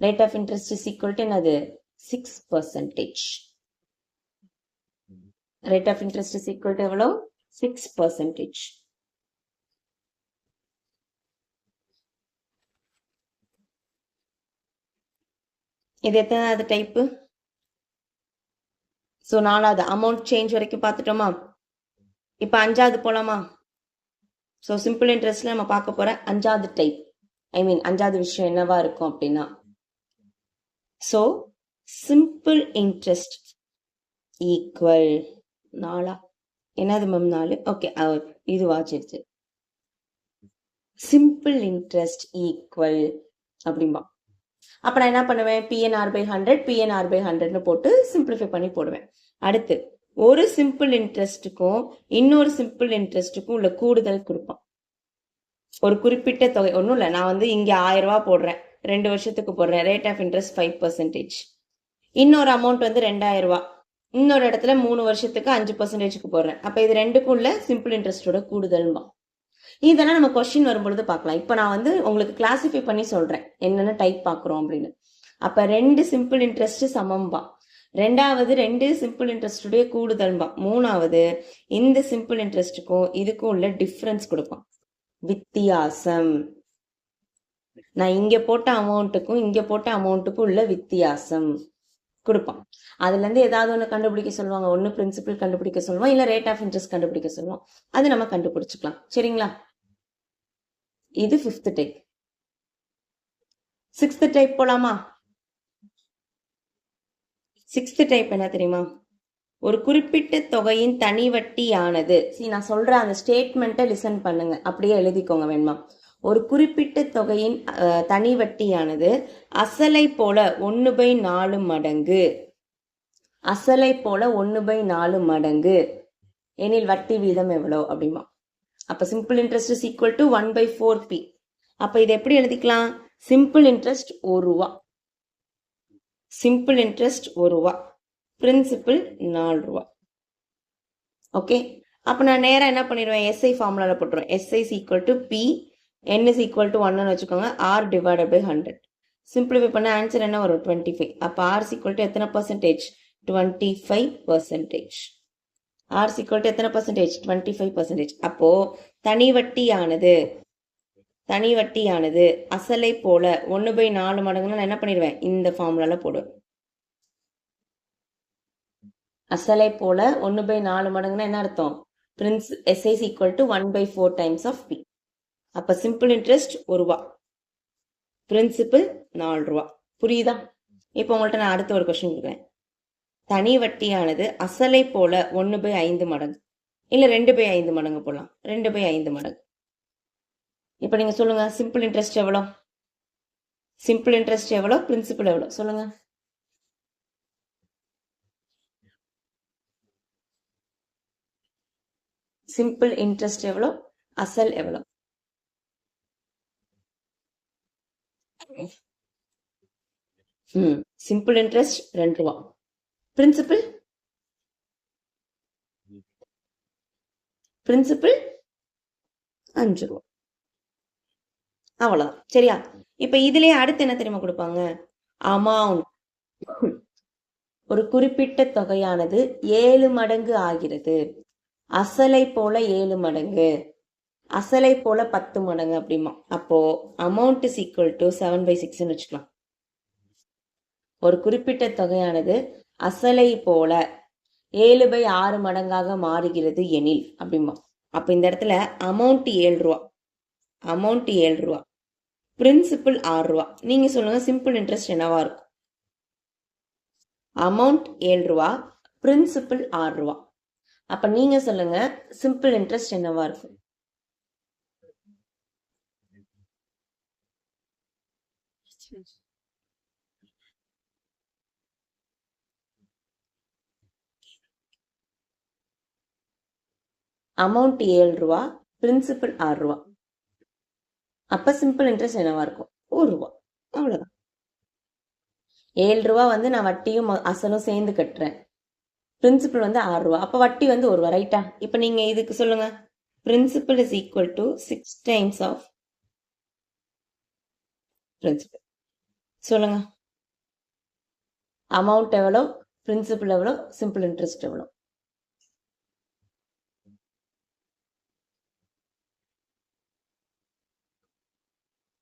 Rate of interest is equal to என்னது? 6%. Rate of interest is equal to எவ்வளோ? 6%. இது எத்தனாவது டைப்பு? ஸோ 4வது அமௌண்ட் சேஞ்ச் வரைக்கும் பார்த்துட்டோமா? இப்போ 5வது போலாமா? ஸோ சிம்பிள் இன்ட்ரெஸ்ட்ல நம்ம பார்க்க போற 5வது டைப், ஐ மீன் 5வது விஷயம் என்னவா இருக்கும் அப்படின்னா, ஸோ சிம்பிள் இன்ட்ரெஸ்ட் ஈக்குவல் 4. என்னது மேம் 4? ஓகே, இது வாச்சிருச்சு. சிம்பிள் இன்ட்ரெஸ்ட் ஈக்குவல் அப்படிம்பா. அப்ப நான் என்ன பண்ணுவேன், PNR/100 PNR/100ன்னு போட்டு சிம்பிளிஃபை பண்ணி போடுவேன். அடுத்து ஒரு சிம்பிள் இன்ட்ரெஸ்ட்டுக்கும் இன்னொரு சிம்பிள் இன்ட்ரெஸ்ட்டுக்கும் உள்ள கூடுதல் கொடுப்பான். ஒரு குறிப்பிட்ட தொகை, ஒன்றும் இல்லை, நான் வந்து இங்கே 1000 ரூபா போடுறேன், 2 வருஷத்துக்கு போடுறேன், ரேட் ஆஃப் இன்ட்ரெஸ்ட் 5%. இன்னொரு அமௌண்ட் வந்து 2000 ரூபா, இன்னொரு இடத்துல 3 வருஷத்துக்கு 5%க்கு போடுறேன். அப்ப இது ரெண்டுக்கும் உள்ள சிம்பிள் இன்ட்ரெஸ்டோட கூடுதல்மா. இதெல்லாம் நம்ம கொஸ்டின் வரும்பொழுது பார்க்கலாம். இப்போ நான் வந்து உங்களுக்கு கிளாசிஃபை பண்ணி சொல்றேன் என்னென்ன டைப் பார்க்குறோம் அப்படின்னு. அப்ப 2 சிம்பிள் இன்ட்ரெஸ்ட் சமம்பா, 2வது 2 சிம்பிள் இன்ட்ரெஸ்டுடைய கூடுதல்பா, 3வது இந்த சிம்பிள் இன்ட்ரெஸ்ட்டுக்கும் இதுக்கும் உள்ள டிஃபரன்ஸ் கொடுப்பான், வித்தியாசம். நான் இங்க போட்ட அமௌண்ட்டுக்கும் இங்க போட்ட அமௌண்ட்டுக்கும் உள்ள வித்தியாசம் கொடுப்பான். அதுல இருந்து ஏதாவது ஒன்று கண்டுபிடிக்க சொல்லுவாங்க. ஒன்னு பிரின்சிபல் கண்டுபிடிக்க சொல்லுவான், இல்ல ரேட் ஆஃப் இன்ட்ரெஸ்ட் கண்டுபிடிக்க சொல்லுவான். அது நம்ம கண்டுபிடிச்சுக்கலாம். சரிங்களா? இது 5th டைப். 6th டைப் போலாமா? 6th டைப் என்ன தெரியுமா? ஒரு குறிப்பிட்ட தொகையின் தனி வட்டியானது, நான் சொல்ற அந்த ஸ்டேட்மெண்ட்டை லிசன் பண்ணுங்க, அப்படியே எழுதிக்கோங்க வேணுமா. ஒரு குறிப்பிட்ட தொகையின் தனி வட்டியானது அசலை போல 1/4 மடங்கு, அசலை போல 1/4 மடங்கு எனில் வட்டி வீதம் எவ்வளோ அப்படிமா. அப்ப simple interest is equal to 1/4p. அப்ப இதை எப்படி எழுதிக்கலாம்? சிம்பிள் இன்ட்ரெஸ்ட் 1 ரூபா, சிம்பிள் இன்ட்ரெஸ்ட் 1 ரூபா, பிரின்சிபல் 4 ரூபா. ஓகே, அப்ப நான் நேரா என்ன பண்ணிடுவேன், எஸ்ஐ ஃபார்முலால போட்டுருவேன். SI is equal to P, n is equal to 1ன்னு வச்சுக்கோங்க, r டிவைடட் பை 100. சிம்பிளிஃபை பண்ண ஆன்சர் என்ன வரும்? 25. அப்ப r இஸ் ஈக்குவல் டு எத்தனை percentage? 25%. r is equal to எத்தனை பர்சன்டேஜ்? 25%. அப்போ தனி வட்டியானது அசலை போல 1/4 மடங்குன்னு நான் என்ன பண்ணிடுவேன், இந்த ஃபார்முலால போடுவேன். அசலை போல 1/4 மடங்குன்னா என்ன அர்த்தம்? SI is equal to 1/4 times of P. அப்ப சிம்பிள் இன்ட்ரெஸ்ட் 1 ரூபா, பிரின்சிபல் 4 ரூபா. புரியுதா? இப்போ உங்கள்ட்ட நான் அடுத்த ஒரு கொஸ்டின் கொடுக்குறேன். தனி வட்டியானது அசலை போல 1/5 மடங்கு, இல்ல 2/5 மடங்கு போடலாம், 2/5 மடங்கு. இப்ப நீங்க சொல்லுங்க, சிம்பிள் இன்ட்ரெஸ்ட் எவ்வளோ, சிம்பிள் இன்ட்ரெஸ்ட் எவ்வளோ, பிரின்சிபல் எவ்வளோ சொல்லுங்க. சிம்பிள் இன்ட்ரெஸ்ட் எவ்வளோ, அசல் எவ்வளோ? சிம்பிள் இன்ட்ரெஸ்ட் 2 ரூபா, பிரின்சிபல் 5 ரூபா. அவ்வளவுதான். சரியா? இப்ப இதுலயே அடுத்து என்ன தெரியுமா கொடுப்பாங்க? அமௌண்ட். ஒரு குறிப்பிட்ட தொகையானது 7 மடங்கு ஆகிறது, அசலை போல 7 மடங்கு, அசலை போல 10 மடங்கு அப்படிமா. அப்போ அமௌண்ட் இஸ் ஈக்குவல் டு 7/6ன்னு வச்சுக்கலாம். ஒரு குறிப்பிட்ட தொகையானது அசலை போல 7/6 மடங்காக மாறுகிறது எனில் அப்படிமா. அப்ப இந்த இடத்துல அமௌண்ட் 7 ரூபா, அமௌண்ட் 7 ரூபா, பிரின்சிபல் 6 ரூபா. நீங்க சொல்லுங்க சிம்பிள் இன்ட்ரெஸ்ட் என்னவா இருக்கும்? அமௌண்ட் 7 ரூபா, பிரின்சிபல் 6 ரூபா. அப்ப நீங்க சொல்லுங்க சிம்பிள் இன்ட்ரெஸ்ட் என்னவா இருக்கும்? அமௌண்ட் 7 ரூபா, பிரின்சிபல் 6 ரூபா. அப்ப சிம்பிள் இன்ட்ரெஸ்ட் என்னவா இருக்கும்? 1 ரூபா. அவ்வளவுதான். 7 ரூபா வந்து நான் வட்டியும் அசலும் சேர்ந்து கட்டுறேன், பிரின்சிபல் வந்து 6 ரூபா, அப்ப வட்டி வந்து 1 ரூபா. ரைட்டா? இப்ப நீங்க இதுக்கு சொல்லுங்க, principal is equal to 6 times of principal. சொல்லுங்க, அமௌண்ட் எவ்வளோ, பிரின்சிபல் எவ்வளோ, சிம்பிள் இன்ட்ரெஸ்ட் எவ்வளோ?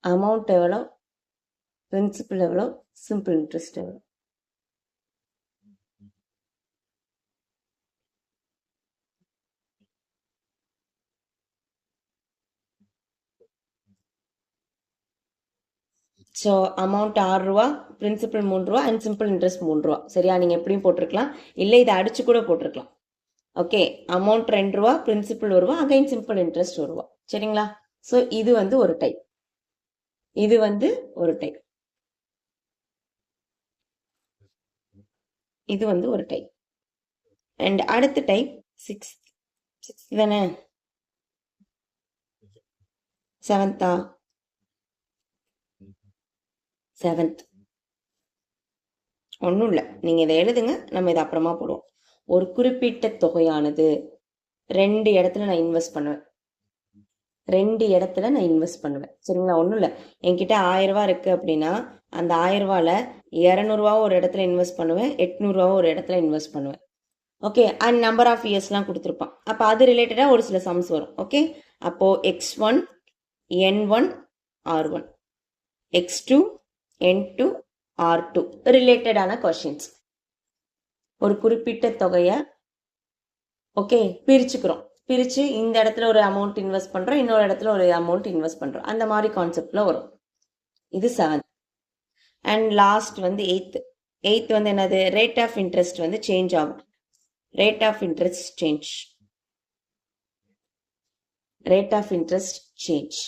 அமௌண்ட் எவ்வளோ, பிரின்சிபல் எவ்வளோ, சிம்பிள் இன்ட்ரெஸ்ட் வரும். ஸோ அமௌண்ட் 6 ரூபா, பிரின்சிபல் 3 ரூபா அண்ட் சிம்பிள் இன்ட்ரெஸ்ட் 3 ரூபா. சரியா? நீங்க எப்படியும் போட்டிருக்கலாம், இல்லை இதை அடிச்சு கூட போட்டிருக்கலாம். ஓகே, அமௌண்ட் 2 ரூபா, பிரின்சிபல் 1 ரூபா, அகைன் சிம்பிள் இன்ட்ரெஸ்ட் 1 ரூபா. சரிங்களா? ஸோ இது வந்து ஒரு டைப், இது வந்து ஒரு டைப், இது வந்து ஒரு டைப். அண்ட் அடுத்த டைப் 6 தானே, 7th 7th ஒன்றும் இல்லை, நீங்கள் இதை எழுதுங்க, நம்ம இதை அப்புறமா போடுவோம். ஒரு குறிப்பிட்ட தொகையானது 2 இடத்துல நான் இன்வெஸ்ட் பண்ணுவேன், 2 இடத்துல நான் இன்வெஸ்ட் பண்ணுவேன். சரிங்களா? ஒன்றும் இல்லை, என்கிட்ட 1000 ரூபா இருக்குது அப்படின்னா அந்த 1000 ரூபாவில் 200 ரூபாவும் ஒரு இடத்துல இன்வெஸ்ட் பண்ணுவேன், 800 ரூபாவும் ஒரு இடத்துல இன்வெஸ்ட் பண்ணுவேன். ஓகே, அண்ட் நம்பர் ஆஃப் இயர்ஸ்லாம் கொடுத்துருப்பான். அப்போ அது ரிலேட்டடாக ஒரு சில சம்ஸ் வரும். ஓகே, அப்போது X1 N1 R1 X2 N2 R2 ரிலேட்டடான கொஷின்ஸ். ஒரு குறிப்பிட்ட தொகையை ஓகே பிரிச்சுக்கிறோம், பிரித்து இந்த இடத்துல ஒரு அமௌண்ட் இன்வெஸ்ட் பண்ணுறோம், இன்னொரு இடத்துல ஒரு அமௌண்ட் இன்வெஸ்ட் பண்ணுறோம், அந்த மாதிரி கான்செப்டில் வரும். இது 7th. அண்ட் லாஸ்ட் வந்து 8th வந்து என்னது, ரேட் ஆஃப் இன்ட்ரெஸ்ட் வந்து சேஞ்ச் ஆகும். Rate of interest change, rate of interest change.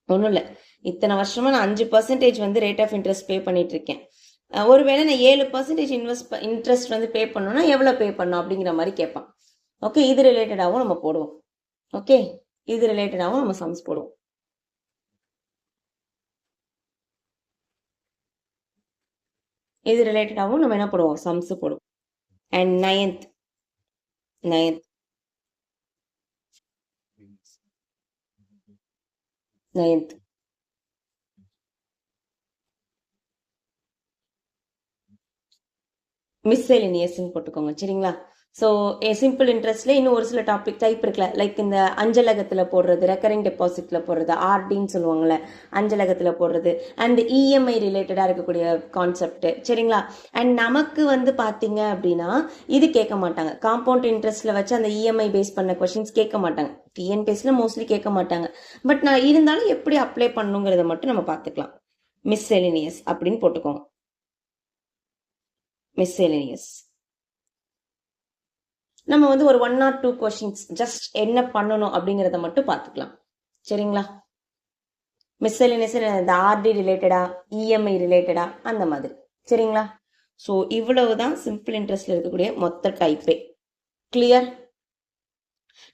ஒன்றும் இல்லை, இத்தனை வருஷமா நான் 5% வந்து ரேட் ஆஃப் இன்ட்ரெஸ்ட் பே பண்ணிட்டு இருக்கேன். ஒருவேளை நான் 7% இன்ட்ரெஸ்ட் வந்து பே பண்ணணும்னா எவ்வளோ பே பண்ணணும் அப்படிங்கிற மாதிரி கேட்பான். ஓகே, இது ரிலேட்டடாகவும் நம்ம போடுவோம். ஓகே, இது ரிலேட்டடாகவும் நம்ம சம்ஸ் போடுவோம். இது ரிலேட்டடாகவும் நம்ம என்ன போடுவோம், சம்ஸ் போடுவோம். அண்ட் 9th மிஸ்செலினியஸ்ன்னு போட்டுக்கோங்க. சரிங்களா? ஸோ சிம்பிள் இன்ட்ரெஸ்ட்ல இன்னும் ஒரு சில டாபிக் டைப் இருக்குல்ல, லைக் இந்த அஞ்சலகத்தில் போடுறது, ரெக்கரிங் டெபாசிட்ல போடுறது, ஆர்டின்னு சொல்லுவாங்கள்ல, அஞ்சலகத்தில் போடுறது, அண்ட் இஎம்ஐ ரிலேட்டடாக இருக்கக்கூடிய கான்செப்ட். சரிங்களா? அண்ட் நமக்கு வந்து பார்த்தீங்க அப்படின்னா இது கேட்க மாட்டாங்க, காம்பவுண்ட் இன்ட்ரெஸ்ட்ல வச்சு அந்த இஎம்ஐ பேஸ் பண்ண கொஸ்டின்ஸ் கேட்க மாட்டாங்க, டிஎன்பிஎஸ்ல மோஸ்ட்லி கேட்க மாட்டாங்க. பட் நான் இருந்தாலும் எப்படி அப்ளை பண்ணுங்கிறத மட்டும் நம்ம பார்த்துக்கலாம். மிஸ்செலினியஸ் அப்படின்னு போட்டுக்கோங்க. மிஸ்செலினியஸ் நம்ம வந்து ஒரு 1 or 2 கொஸ்டின்ஸ் ஜஸ்ட் என்ன பண்ணணும் அப்படிங்கிறத மட்டும் பார்த்துக்கலாம். சரிங்களா? மிஸ்செலினியஸ் இந்த ஆர்டி ரிலேட்டடா, இஎம்ஐ ரிலேட்டடா, அந்த மாதிரி. சரிங்களா? ஸோ இவ்வளவுதான் சிம்பிள் இன்ட்ரெஸ்ட்ல இருக்கக்கூடிய மொத்த டைப்பே. கிளியர்?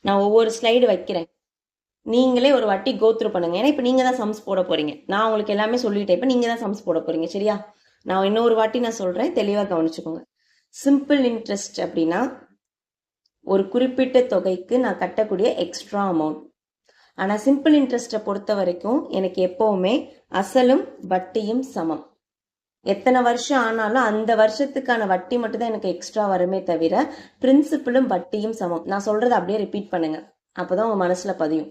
நான் ஒவ்வொரு ஸ்லைடு வைக்கிறேன், நீங்களே ஒரு வாட்டி கோத்ரூ பண்ணுங்க. ஏன்னா இப்போ நீங்க தான் சம்ஸ் போட போறீங்க, நான் உங்களுக்கு எல்லாமே சொல்லிட்டேன், இப்போ நீங்க தான் சம்ஸ் போட போறீங்க. சரியா? நான் இன்னொரு வாட்டி நான் சொல்றேன், தெளிவாக கவனிச்சுக்கோங்க. சிம்பிள் இன்ட்ரெஸ்ட் அப்படின்னா ஒரு குறிப்பிட்ட தொகைக்கு நான் கட்டக்கூடிய எக்ஸ்ட்ரா அமௌண்ட். ஆனால் சிம்பிள் இன்ட்ரெஸ்ட்டை பொறுத்த வரைக்கும் எனக்கு எப்பவுமே அசலும் வட்டியும் சமம். எத்தனை வருஷம் ஆனாலும் அந்த வருஷத்துக்கான வட்டி மட்டும் தான் எனக்கு எக்ஸ்ட்ரா வருமே தவிர பிரின்சிபலும் வட்டியும் சமம். நான் சொல்றதை அப்படியே ரிப்பீட் பண்ணுங்க, அப்போதான் உங்க மனசுல பதியும்.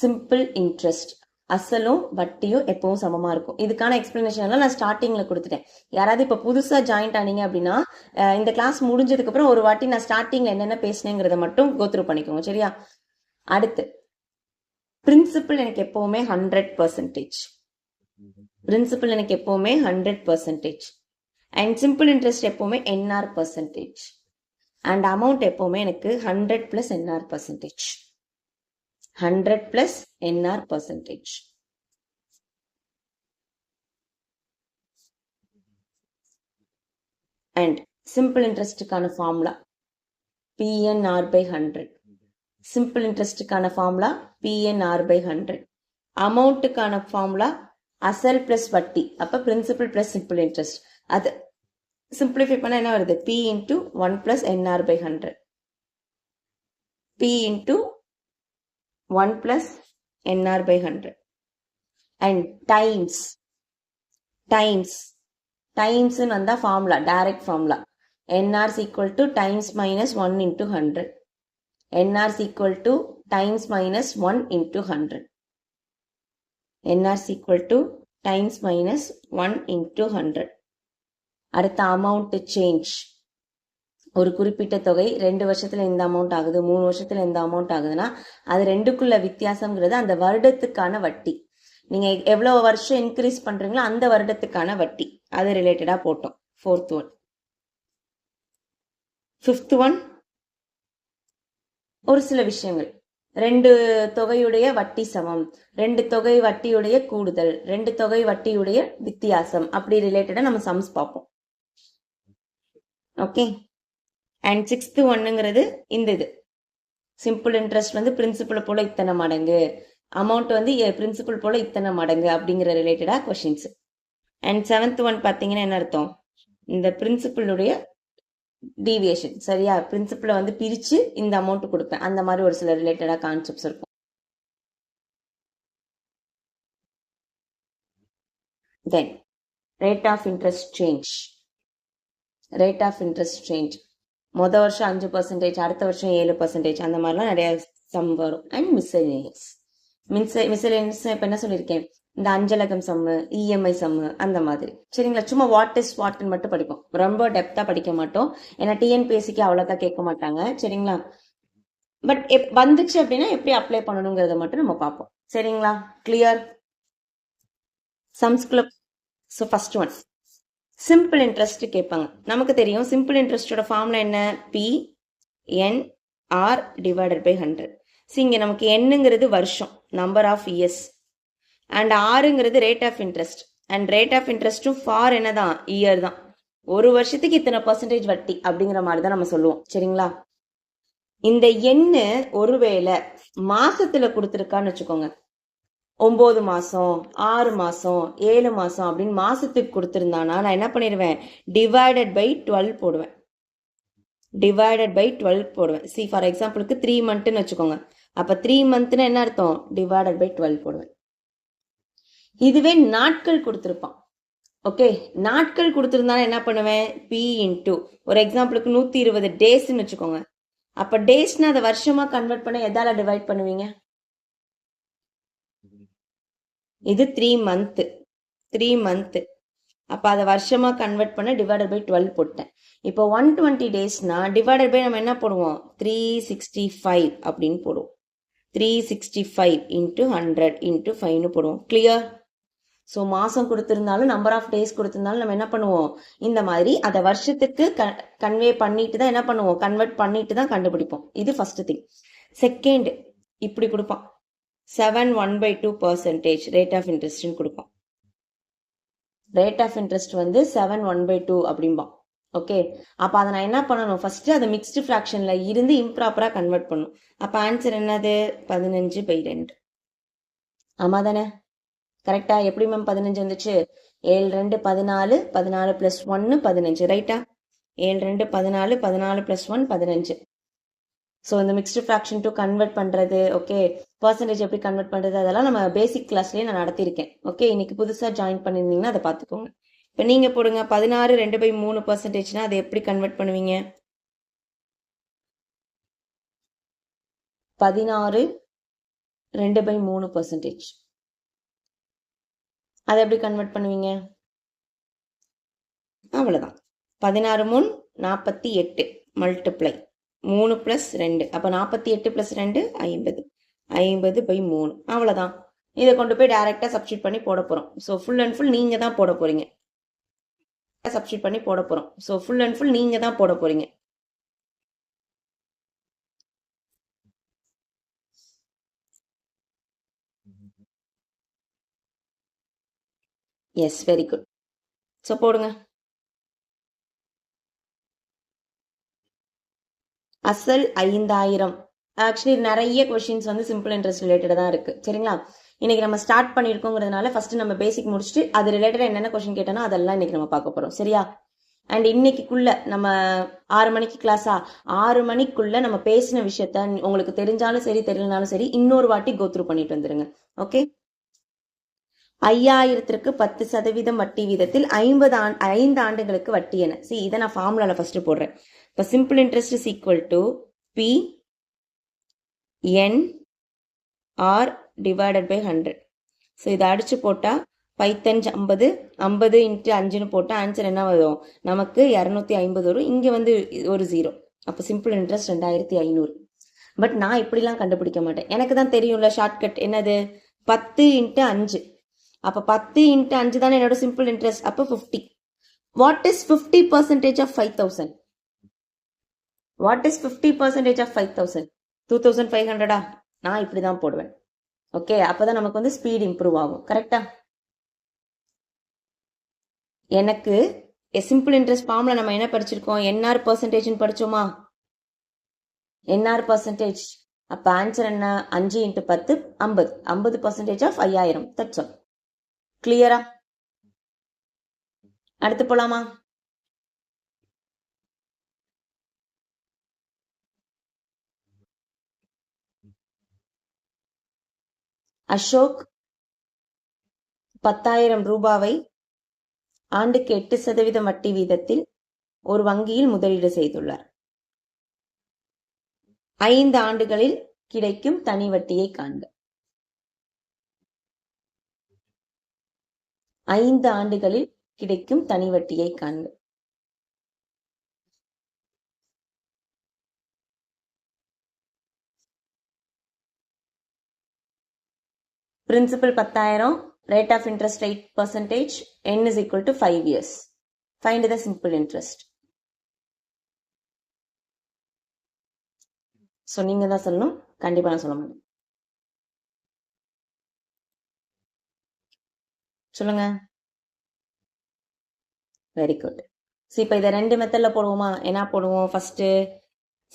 சிம்பிள் இன்ட்ரெஸ்ட் அசலும் வட்டியும் எப்பவும் சமமா இருக்கும். இதுக்கான எக்ஸ்பிளனேஷன் எல்லாம் நான் ஸ்டார்டிங்ல கொடுத்துட்டேன். யாராவது இப்ப புதுசா ஜாயின்ட் ஆனீங்க அப்படின்னா இந்த கிளாஸ் முடிஞ்சதுக்கு அப்புறம் ஒரு வாட்டி நான் ஸ்டார்டிங்ல என்னென்ன பேசினேங்கிறத மட்டும் கோத்ரூ பண்ணிக்கோங்க. சரியா? அடுத்து பிரின்சிபல் எனக்கு எப்பவுமே 100%. பிரின்சிபல் எனக்கு எப்பவுமே 100%. அண்ட் சிம்பிள் இன்ட்ரெஸ்ட் எப்பவுமே NR%. அண்ட் அமௌண்ட் எப்பவுமே எனக்கு 100 + NR%. 100 + NR%. அண்ட் சிம்பிள் இன்ட்ரெஸ்டுக்கான ஃபார்முலா PNR/100. சிம்பிள் இன்ட்ரெஸ்டுக்கான ஃபார்முலா PNR/100. அமௌண்ட்டுக்கான ஃபார்முலா அசல் பிளஸ் வட்டி, அப்ப பிரின்சிபல் பிளஸ் சிம்பிள் இன்ட்ரெஸ்ட். அது சிம்பிளிஃபை பண்ண என்ன வருது, P × 1 + NR/100. P × 1 + NR/100. And times வந்தா formula, direct formula, NR = times - 1 × 100. NR = times - 1 × 100. NR is equal to times minus 1 into 100. அடுத்த amount change. ஒரு குறிப்பிட்ட தொகை 2 வருஷத்துல இந்த அமௌண்ட் ஆகுது, 3 வருஷத்துல இந்த அமௌண்ட் ஆகுதுன்னா அது ரெண்டுக்குள்ள வித்தியாசம்ங்கிறது அந்த வருடத்துக்கான வட்டி. நீங்க எவ்வளவு வருஷம் இன்க்ரீஸ் பண்றீங்களோ அந்த வருடத்துக்கான வட்டி, அது ரிலேட்டடா போட்டோம். 4th one. 5th one, ஒரு சில விஷயங்கள். 2 தொகையுடைய வட்டி சமம், 2 தொகை வட்டியுடைய கூடுதல், 2 தொகை வட்டியுடைய வித்தியாசம், அப்படி ரிலேட்டடா நம்ம சம்ஸ் பார்ப்போம். ஓகே. அண்ட் 6th ஒன்னுங்கிறது இந்த இது சிம்பிள் இன்ட்ரெஸ்ட் வந்து பிரின்சிபல் போல இத்தனை மடங்கு, அமௌண்ட் வந்து பிரின்சிபல் போல இத்தனை மடங்கு அப்படிங்கிற ரிலேட்டடா கொஸ்டின்ஸ். அண்ட் 7th ஒன் பார்த்தீங்கன்னா என்ன அர்த்தம், இந்த பிரின்சிபலுடைய டீவியேஷன், சரியா, பிரின்சிபலை வந்து பிரிச்சு இந்த அமௌண்ட் கொடுப்பேன், அந்த மாதிரி ஒரு சில ரிலேட்டடா கான்செப்ட்ஸ் இருக்கும். Then rate of interest change. Rate of interest change மொதல் வருஷம் 5%, அடுத்த வருஷம் 7%, அந்த மாதிரிலாம் நிறைய சம் வரும். And miscellaneous. மிஸ்செலேனியஸ் இப்போ என்ன சொல்லியிருக்கேன், இந்த அஞ்சலகம் சம்மு, இஎம்ஐ சம்மு, அந்த மாதிரி. சரிங்களா, சும்மா வாட் இஸ் வாட்னு மட்டும் படிப்போம், ரொம்ப டெப்தா படிக்க மாட்டோம். ஏன்னா டிஎன்பிஎஸ்சிக்கு அவ்வளோக்கா கேட்க மாட்டாங்க. சரிங்களா, பட் வந்துச்சு அப்படின்னா எப்படி அப்ளை பண்ணணுங்கிறத மட்டும் நம்ம பார்ப்போம். சரிங்களா, கிளியர். சம்ஸ்குள்ள so first one simple interest கேட்பாங்க. நமக்கு தெரியும் சிம்பிள் இன்ட்ரெஸ்டோட ஃபார்முலா என்ன, PNR டிவைடட் பை 100. இங்கே நமக்கு என்னங்கிறது வருஷம், நம்பர் ஆஃப் இயர்ஸ், அண்ட் ஆறுங்கிறது rate of interest. And rate of இன்ட்ரெஸ்ட்டும் ஃபார் என்னதான், இயர் தான். ஒரு வருஷத்துக்கு இத்தனை % வட்டி அப்படிங்கிற மாதிரி தான் நம்ம சொல்லுவோம். சரிங்களா, இந்த எண்ணு ஒருவேளை மாசத்துல கொடுத்துருக்கான்னு வச்சுக்கோங்க, 9 மாசம், 6 மாசம், 7 மாசம் அப்படின்னு மாசத்துக்கு கொடுத்துருந்தானா நான் என்ன பண்ணிடுவேன், டிவைடட் பை 12 போடுவேன். டிவைடட் பை 12 போடுவேன். சி ஃபார் எக்ஸாம்பிளுக்கு 3 மந்த்னு வச்சுக்கோங்க, அப்ப 3 மந்த்னா என்ன அர்த்தம், டிவைடட் பை 12 போடுவேன். இதுவே நாட்கள் கொடுத்துருப்பான். ஓகே, நாட்கள் கொடுத்துருந்தானா என்ன பண்ணுவேன், P இன்டூ, ஒரு எக்ஸாம்பிளுக்கு 120 டேஸ்ன்னு வச்சுக்கோங்க, அப்ப டேஸ்னா அதை வருஷமா கன்வெர்ட் பண்ண எதால டிவைட் பண்ணுவீங்க, இது 3 மந்த், 3 மந்த், அப்போ அதை வருஷமா கன்வெர்ட் பண்ண டிவைடட் பை 12 போட்டேன். இப்போ 120 டேஸ்னா டிவைடட் பை நம்ம என்ன போடுவோம், 365 அப்படின்னு போடுவோம். 365 இன்ட்டு 100 இன்ட்டு 5ன்னு போடுவோம். கிளியர். ஸோ மாசம் கொடுத்துருந்தாலும் நம்பர் ஆஃப் டேஸ் கொடுத்துருந்தாலும் நம்ம என்ன பண்ணுவோம், இந்த மாதிரி அதை வருஷத்துக்கு கன்வே பண்ணிட்டு தான் என்ன பண்ணுவோம், கன்வெர்ட் பண்ணிட்டு தான் கண்டுபிடிப்போம். இது ஃபர்ஸ்ட் திங். செகண்ட், இப்படி கொடுப்பான், 7/1/2% ரேட் ஆஃப் இன்ட்ரெஸ்ட்னு கொடுப்போம். ரேட் ஆஃப் இன்ட்ரெஸ்ட் வந்து 7/1/2 அப்படின்பா. ஓகே, அப்போ அதை நான் என்ன பண்ணணும், ஃபர்ஸ்ட் அதை மிக்ஸ்டு ஃப்ராக்ஷன்ல இருந்து இம்ப்ராப்பரா கன்வெர்ட் பண்ணணும். அப்போ ஆன்சர் என்னது, 15/2. ஆமா தானே, கரெக்டா. எப்படி மேம் 15 வந்துச்சு, 7 2 14, 14 + 1 15, ரைட்டா. 7 2 14, 14 + 1 15. ஸோ இந்த மிக்ஸ்டு ஃப்ராக்ஷன் டு கன்வெர்ட் பண்ணுறது, ஓகே, பர்சன்டேஜ் எப்படி கன்வெர்ட் பண்ணுறது, அதெல்லாம் நம்ம பேசிக் கிளாஸ்லேயே நான் நடத்தியிருக்கேன். ஓகே, இன்னைக்கு புதுசாக ஜாயின் பண்ணியிருந்தீங்கன்னா அதை பார்த்துக்கோங்க. இப்போ நீங்கள் போடுங்க 16 2/3%, அதை எப்படி கன்வெர்ட் பண்ணுவீங்க, 16 2/3%, அதை எப்படி கன்வெர்ட் பண்ணுவீங்க, அவ்வளோதான். 16 3 48 மல்டிப்ளை 3 + 2, அப்போ 48 + 2 50, 50/3, அவ்வளோதான். இதை கொண்டு போய் டைரக்டா சப்ஸ்டியூட் பண்ணி போட போறோம். ஸோ ஃபுல் அண்ட் ஃபுல் நீங்க தான் போட போறீங்க. சப்ஸ்டியூட் பண்ணி போட போறோம். ஸோ ஃபுல் அண்ட் ஃபுல் நீங்க தான் போட போறீங்க. S, very good. ஸோ போடுங்க. அசல் 5000. ஆக்சுவலி நிறைய கொஸ்டின்ஸ் வந்து சிம்பிள் இன்ட்ரெஸ்ட் ரிலேட்டடாக தான் இருக்கு. சரிங்களா, இன்னைக்கு நம்ம ஸ்டார்ட் பண்ணியிருக்கோங்கிறதுனால ஃபர்ஸ்ட் நம்ம பேசிக் முடிச்சுட்டு அது ரிலேட்டடாக என்னென்ன கொஸ்டின் கேட்டோம்னா அதெல்லாம் இன்னைக்கு நம்ம பார்க்க போறோம். சரியா, அண்ட் இன்னைக்குள்ள நம்ம 6 மணிக்கு கிளாஸா, 6 மணிக்குள்ள நம்ம பேசின விஷயத்த உங்களுக்கு தெரிஞ்சாலும் சரி தெரியலனாலும் சரி இன்னொரு வாட்டி கோத்ரூ பண்ணிட்டு வந்துருங்க. ஓகே, 5000க்கு 10% வட்டி வீதத்தில் 5 ஆண்டுகளுக்கு வட்டி என. சி இதை நான் ஃபார்முலால ஃபர்ஸ்ட் போடுறேன். இப்போ simple interest is equal to PNR divided by 100. So இதை அடிச்சு போட்டால் பைத்தஞ்சு 50, 50 இன்ட்டு 5ன்னு போட்டால் ஆன்சர் என்ன வரும்? நமக்கு 250 வரும். இங்கே வந்து ஒரு 0. அப்போ சிம்பிள் இன்ட்ரெஸ்ட் 2500. பட் நான் இப்படிலாம் கண்டுபிடிக்க மாட்டேன். எனக்கு தான் தெரியும்ல ஷார்ட்கட் என்னது, 10 இன்ட்டு 5. அப்போ 10 இன்ட்டு 5 தானே என்னோட சிம்பிள் இன்ட்ரெஸ்ட். அப்போ 50. What is 50% of 5000? What is 50% of 5000? 2500. நான் இப்படி தான் போடுவேன். ஓகே, அப்போதான் நமக்கு வந்து ஸ்பீட் இம்ப்ரூவ் ஆகும். கரெக்டா? எனக்கு சிம்பிள் இன்ட்ரெஸ்ட் ஃபார்ம்ல நம்ம என்ன படிச்சிருக்கோம்? என்ஆர் பர்சன்டேஜ்னு படிச்சோமா? NR percentage. அப்ப ஆன்சர் என்ன? 5 இன்ட்டு 10 50. 50% ஆஃப் 5000. That's all. கிளியரா? அடுத்து போலாமா? அசோக் 10,000 ரூபாவை ஆண்டுக்கு 8% வட்டி வீதத்தில் ஒரு வங்கியில் முதலீடு செய்துள்ளார். 5 ஆண்டுகளில் கிடைக்கும் தனி வட்டியை காண்க. 5 ஆண்டுகளில் கிடைக்கும் தனி வட்டியை காண்க. Principal 10,000, rate of interest 8%, n is equal to 5 years. Find the simple interest. So நீங்க தான் சொல்லணும், கண்டிப்பா நான் சொல்ல மாட்டேன். சொல்லுங்க. Very good. ஸோ இப்போ இதை 2 மெத்தட்ல போடுவோமா? என்ன போடுவோம்? First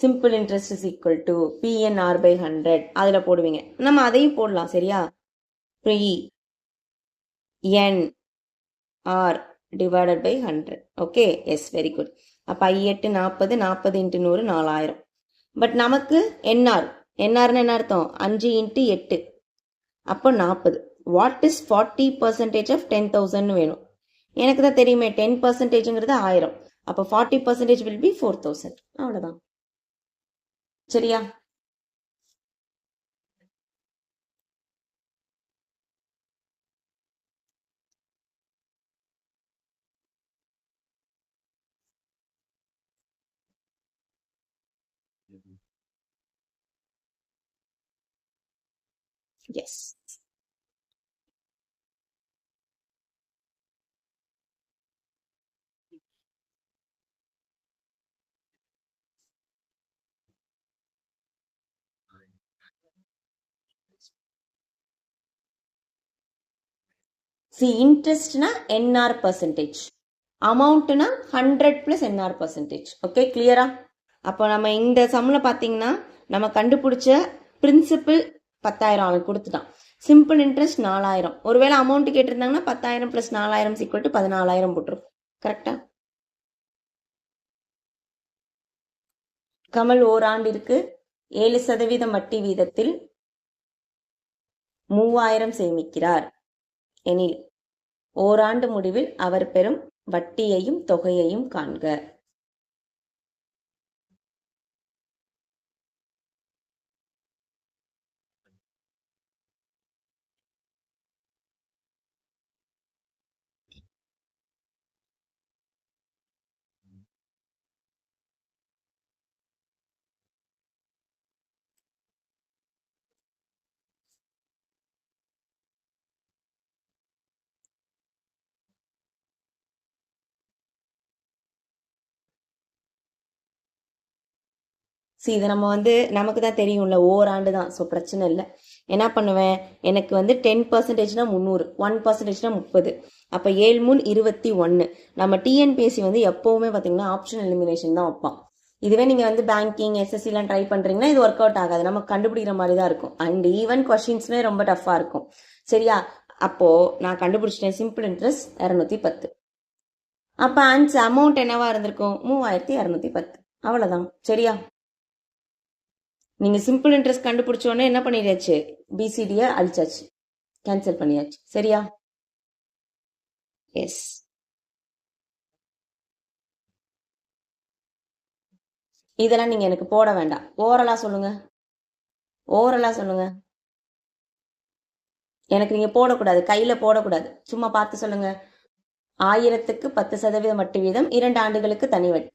simple interest is equal to PNR by 100 அதில் போடுவீங்க. நம்ம அதையும் போடலாம். சரியா? PNR divided by 100. Okay, yes, very good. அப்போ 8 40, 40 இன்ட்டு 100 4000. பட் நமக்கு என்ஆர்னு என்ன அர்த்தம்? 5 இன்ட்டு 8 அப்போ 40. வாட் இஸ் 40% ஆஃப் 10,000 வேணும். எனக்கு தான் தெரியுமே 10%ங்கிறது 1000. அப்போ 40% will be 4000. அவ்வளோதான். சரியா? எஸ். See, இன்ட்ரெஸ்ட்னா என்ஆர் பர்சன்டேஜ், அமௌண்ட்னா 100 பிளஸ் என்ஆர் பர்சன்டேஜ். ஓகே, கிளியரா? அப்போ நம்ம இந்த சம்மில் பார்த்தீங்கன்னா நம்ம கண்டுபிடிச்ச பிரின்சிபிள் 10,000 அவன் கொடுத்துட்டான். Simple interest 4000. ஒருவேளை அமௌண்ட் கேட்டிருந்தாங்கன்னா 10,000 பிளஸ் 4000 ஈக்குவல் டு 14,000 போட்டிருக்கும். கரெக்டா? கமல் ஓராண்டிற்கு 7% வட்டி வீதத்தில் 3000 சேமிக்கிறார் எனில் ஓராண்டு முடிவில் அவர் பெறும் வட்டியையும் தொகையையும் காண்க. இதை நம்ம வந்து நமக்கு தான் தெரியும்ல, ஓராண்டு தான். ஸோ பிரச்சனை இல்லை. என்ன பண்ணுவேன்? எனக்கு வந்து 10%னா 300, 1%னா 30. அப்போ 7 3 21. நம்ம டிஎன்பிஎஸ்சி வந்து எப்பவுமே பார்த்தீங்கன்னா ஆப்ஷன் எலிமினேஷன் தான் வைப்பான். இதுவே நீங்க வந்து பேங்கிங் எஸ்எஸ்சிலாம் ட்ரை பண்றீங்கன்னா இது ஒர்க் அவுட் ஆகாது. நம்ம கண்டுபிடிக்கிற மாதிரி தான் இருக்கும். அண்ட் ஈவன் கொஸ்டின்ஸுமே ரொம்ப டஃபா இருக்கும். சரியா? அப்போ நான் கண்டுபிடிச்சிட்டேன் சிம்பிள் இன்ட்ரெஸ்ட் 210. அப்போ ஆன்சர் அமௌண்ட் என்னவா இருந்திருக்கும்? 3210. அவ்வளோதான். சரியா? நீங்க சிம்பிள் இன்ட்ரெஸ்ட் கண்டுபிடிச்சோன்னே என்ன பண்ணியாச்சு? பிசிடியை அழிச்சாச்சு, கேன்சல் பண்ணியாச்சு. சரியா? எஸ். இதெல்லாம் நீங்க எனக்கு போட வேண்டாம். ஓரலா சொல்லுங்க, ஓரலா சொல்லுங்க. எனக்கு நீங்க போடக்கூடாது, கையில போடக்கூடாது, சும்மா பார்த்து சொல்லுங்க. 1000க்கு 10% வட்டி வீதம் 2 ஆண்டுகளுக்கு தனி வட்டி.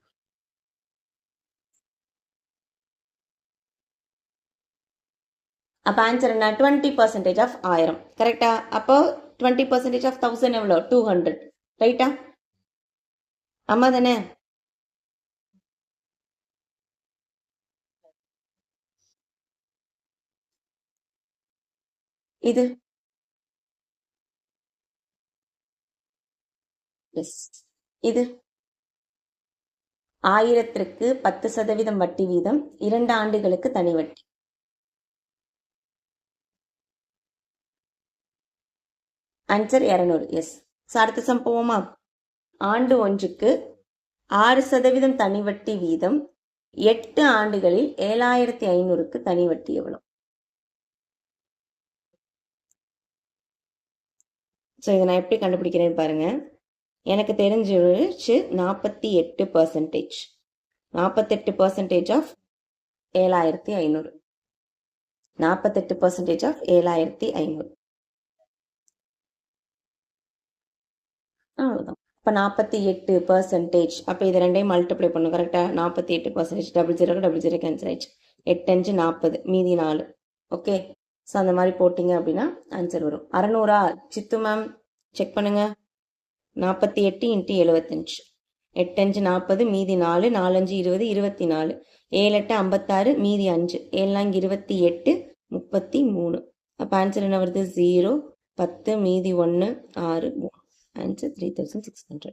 அப்ப ஆன்சர் என்ன? 20% ஆஃப் 1000. கரெக்டா? அப்போ 20% ஆஃப் 1000 எவ்வளோ? 200. ரைட்டா? ஆமா தானே? இது எஸ். இது 1000க்கு 10% வட்டி வீதம் 2 ஆண்டுகளுக்கு தனி வட்டி. ஆன்சர் 200. எஸ். அடுத்த சம் போவோமா? ஆண்டு ஒன்றுக்கு 6% தனி வட்டி வீதம் 8 ஆண்டுகளில் 7500க்கு தனி வட்டி எவ்வளவு? ஸோ இதை நான் எப்படி கண்டுபிடிக்கிறேன்னு பாருங்க. எனக்கு தெரிஞ்சிருச்சு 48%. 48% ஆஃப் 7500. 48% ஆஃப் 7500. அவ்வளோதான். இப்போ 48%. அப்போ இது ரெண்டையும் மல்டிப்ளை பண்ணும். கரெக்டாக? 48%. 00 கேன்சல் ஆயிடுச்சு. 8 5 40, மீதி 4. ஓகே. ஸோ அந்த மாதிரி போட்டிங்க அப்படின்னா ஆன்சர் வரும். 600. சித்து மேம் செக் பண்ணுங்க. 48 × 75. 8 5 40, மீதி 4. 4 5 20, 24. 7 8 56, மீதி 5. 7 4 28, 33. அப்போ ஆன்சர் என்ன வருது? 0 10, மீதி 1 6 3. ஆன்சர் 3600.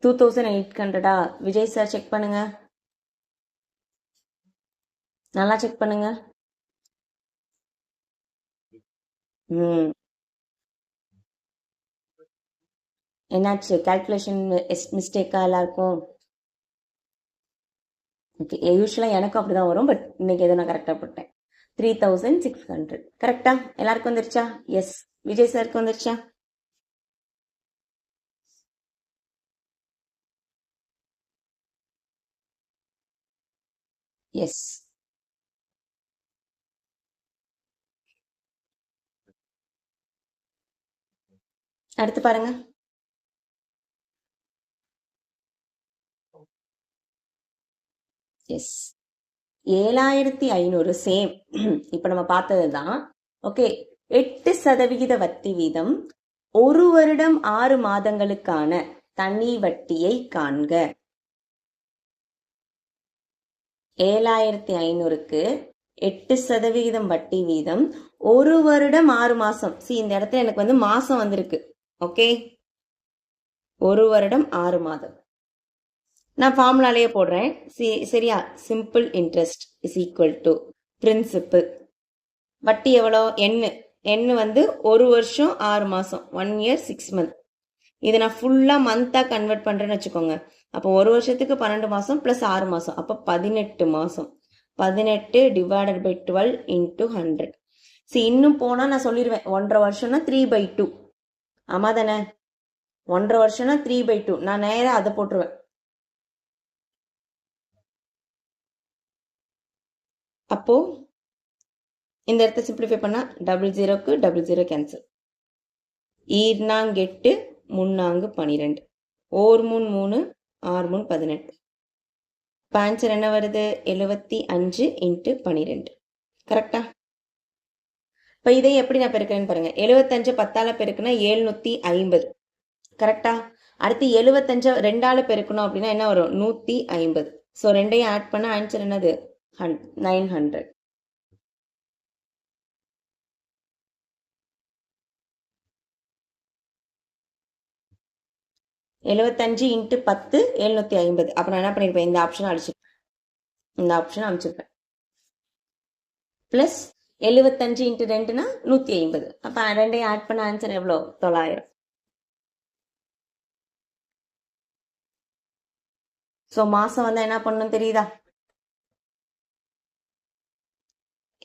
2800. விஜய் சார் செக் பண்ணுங்க. நல்லா செக் பண்ணுங்க. என்னாச்சு? கால்குலேஷன் மிஸ்டேக்கா எல்லாருக்கும்? ஓகே. யூஸ்வலாக எனக்கும் அப்படிதான் வரும், பட் இன்னைக்கு எதோ நான் கரெக்டாக போட்டேன். 3600. கரெக்டா? எல்லாருக்கும் வந்துருச்சா? எஸ். விஜய் சாருக்கு வந்துருச்சா? எஸ். அடுத்து பாருங்க. எஸ். 7500 சேம். இப்ப நம்ம பார்த்தது தான். ஓகே. 8% வட்டி வீதம் 1 வருடம் 6 மாதங்களுக்கான தனி வட்டியை காண்க. 7500க்கு 8% வட்டி வீதம் 1 வருடம் 6 மாசம். இந்த இடத்துல எனக்கு வந்து மாசம் வந்திருக்கு. ஓகே. 1 வருடம் 6 மாதம். நான் ஃபார்முலாலேயே போடுறேன். சரியா? Simple interest is equal to principle. வட்டி எவ்வளோ? எண்ணு வந்து 1 வருஷம் 6 மாசம். 1 இயர் 6 மந்த். இதை நான் ஃபுல்லா மந்தா கன்வெர்ட் பண்றேன்னு வச்சுக்கோங்க. அப்போ 1 வருஷத்துக்கு 12 மாசம் பிளஸ் 6 மாசம். அப்போ 18 மாசம். 18 டிவைடட் பை 12 இன்டூ 100. இன்னும் போனா நான் சொல்லிடுவேன். 1.5 வருஷம்னா 3/2. ஆமா தானே? 1.5 வருஷம்னா 3/2. நான் நேரம் அதை போட்டுருவேன். அப்போ இந்த இடத்த சிம்பிளிஃபை பண்ணா 00க்கு 00 கேன்சல். ஈர்னாங் 8, முன்னாங்கு 12. ஓர் முன் 3, 6 முன் 18. ஆன்சர் என்ன வருது? 75 × 12. கரெக்டா? இப்ப இதை எப்படி நான் பெருக்கிறேன்னு பாருங்க. 75 10ஆல பெருக்குனா 750. கரெக்டா? அடுத்து 75 2ஆல பெருக்கணும் அப்படின்னா என்ன வரும்? 150. ஸோ ரெண்டையும் ஆட் பண்ண ஆன்சர் என்னது? 900. எழுபத்தஞ்சு இன்ட்டு 10 750. அப்ப நான் என்ன பண்ணிருப்பேன்? இந்த ஆப்ஷன் அடிச்சிருப்பேன். பிளஸ் 75 இன்ட்டு 2னா 150. அப்ப ரெண்டையும் ஆட் பண்ண ஆன்சர் எவ்வளோ? 900. ஸோ மாசம் வந்தா என்ன பண்ணணும் தெரியுதா?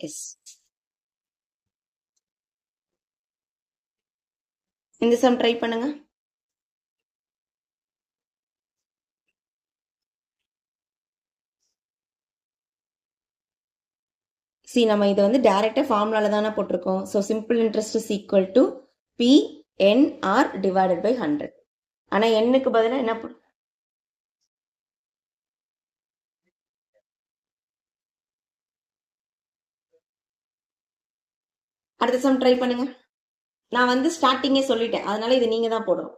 எஸ். இந்த சம் ட்ரை பண்ணுங்க. சி நம்ம இதை வந்து டைரக்டா ஃபார்முலால தானே போட்டிருக்கோம். So simple interest is equal to PNR divided by 100. ஆனா எண்ணுக்கு பதிலா என்ன அடுத்த சம் ட்ரை பண்ணுங்க. நான் வந்து ஸ்டார்டிங்கே சொல்லிட்டேன், அதனால இது நீங்க தான் போடணும்.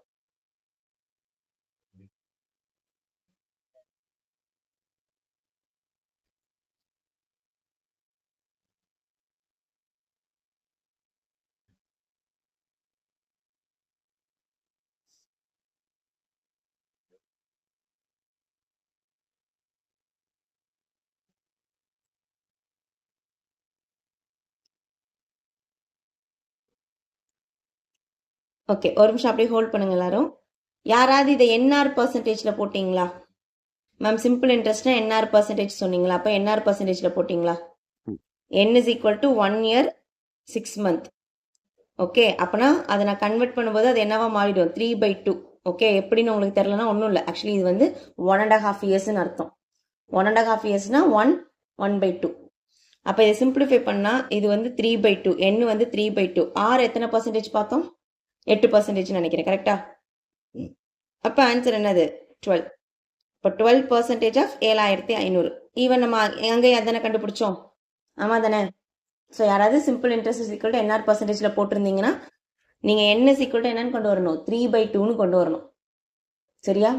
ஓகே, ஒரு நிமிஷம் அப்படியே ஹோல்ட் பண்ணுங்க எல்லாரும். யாராவது இதை என்ஆர் பர்சன்டேஜ்ல போட்டீங்களா? மேம் சிம்பிள் இன்ட்ரெஸ்ட்னா என்ஆர் பர்சன்டேஜ் சொன்னீங்களா? அப்போ என்ஆர் பர்சன்டேஜ்ல போட்டீங்களா? n is equal to 1 year 6 month. Okay, அப்பனா அதை நான் கன்வெர்ட் பண்ணும்போது அது என்னவா மாறிடும்? 3/2. ஓகே, எப்படின்னு உங்களுக்கு தெரியலனா ஒன்றும் இல்லை. ஆக்சுவலி இது வந்து 1.5 இயர்ஸ்ன்னு அர்த்தம். 1.5 இயர்ஸ்னா 1/2. அப்போ இதை சிம்பிளிஃபை பண்ணா இது வந்து 3/2, n வந்து 3/2. ஆர் எத்தனை பர்சன்டேஜ் பார்த்தோம்? 8% நினைக்கிறேன், கரெக்டா? அப்போ ஆன்சர் என்னது? 12. இப்போ 12% ஆஃப் 7500. ஈவன் நம்ம எங்கே அதானே கண்டுபிடிச்சோம்? ஆமா தானே? ஸோ யாராவது simple interest is equal to NR பர்சன்டேஜ்ல போட்டிருந்தீங்கன்னா நீங்க n இஸ் ஈக்குவல் டு என்னன்னு கொண்டு வரணும்? 3/2ன்னு கொண்டு வரணும். சரியா?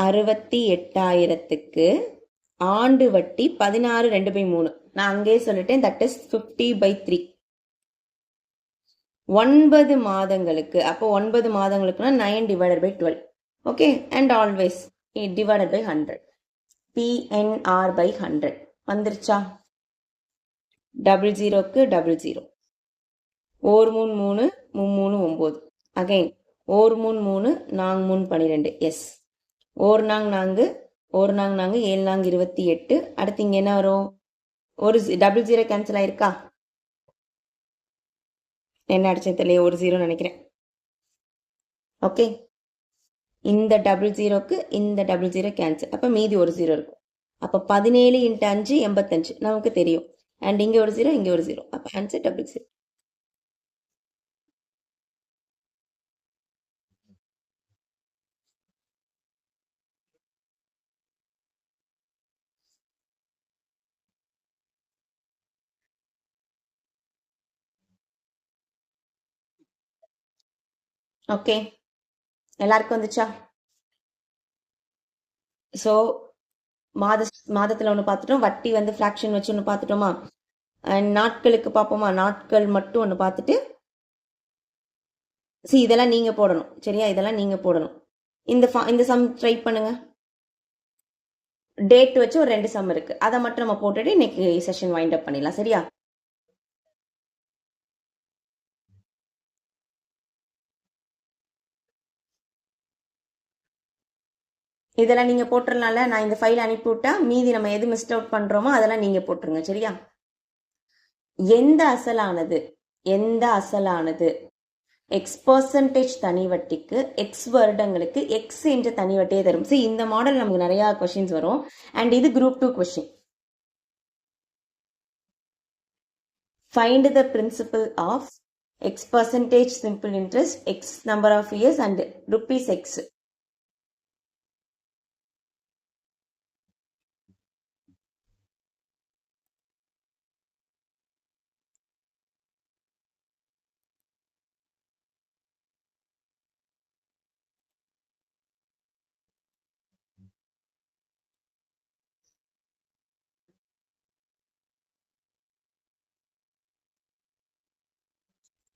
$68,000க்கு ஆண்டு வட்டி 16/2/3. நான் அங்கேயே சொல்லிட்டேன், தட் இஸ் 50/3. 9 மாதங்களுக்கு, அப்போ 9 மாதங்களுக்குன்னா 9/12. Okay, and always divided by 100. PNR/100 வந்துருச்சா? 00க்கு 00. 1 3 3 3 9. அகைன் 1 3 3 4 3 12. எஸ். 1 நாங் 4 1 நாங் 4 7 நாங் 28. அடுத்து இங்க என்ன வரும்? ஒரு 00 கேன்சல் ஆயிருக்கா? என்ன அடிச்சேன் தெரியல, ஒரு 0 நினைக்கிறேன். ஓகே, இந்த 00க்கு இந்த 00 கேன்சல். அப்ப மீதி ஒரு 0 இருக்கும். அப்ப 17 × 5 85 நமக்கு தெரியும். அண்ட் இங்க ஒரு 0 இங்க ஒரு 0. அப்ப ஆன்சர் 00. ஓகே, எல்லாருக்கும் வந்துச்சா? ஸோ மாதத்துல ஒன்று பார்த்துட்டோம், வட்டி வந்து ஃப்ராக்ஷன் வச்சு ஒன்று பார்த்துட்டோமா? அண்ட் நாட்களுக்கு பார்ப்போமா? நாட்கள் மட்டும் ஒன்று பார்த்துட்டு இதெல்லாம் நீங்க போடணும். சரியா? இதெல்லாம் நீங்க போடணும். இந்த சம் ட்ரை பண்ணுங்க. டேட் வச்சு ஒரு 2 சம் இருக்கு, அதை மட்டும் நம்ம போட்டுட்டு இன்னைக்கு செஷன் வைண்ட் அப் பண்ணிடலாம். சரியா? இதெல்லாம் நீங்க போட்டுறனால நான் இந்த ஃபைல் அனுப்பிவிட்டா மீதி நம்ம எது மிஸ்ட் அவுட் பண்றோமோ அதெல்லாம் நீங்க போட்டுருங்க. சரியா? எந்த அசலானது X% தனி வட்டிக்கு X வருடங்களுக்கு X என்ற தனி வட்டியை தரும். இந்த மாடல் நமக்கு நிறைய கொஸ்டின்ஸ் வரும். அண்ட் இது group 2 question. Find the principal of X% simple interest X number of years and ₹X.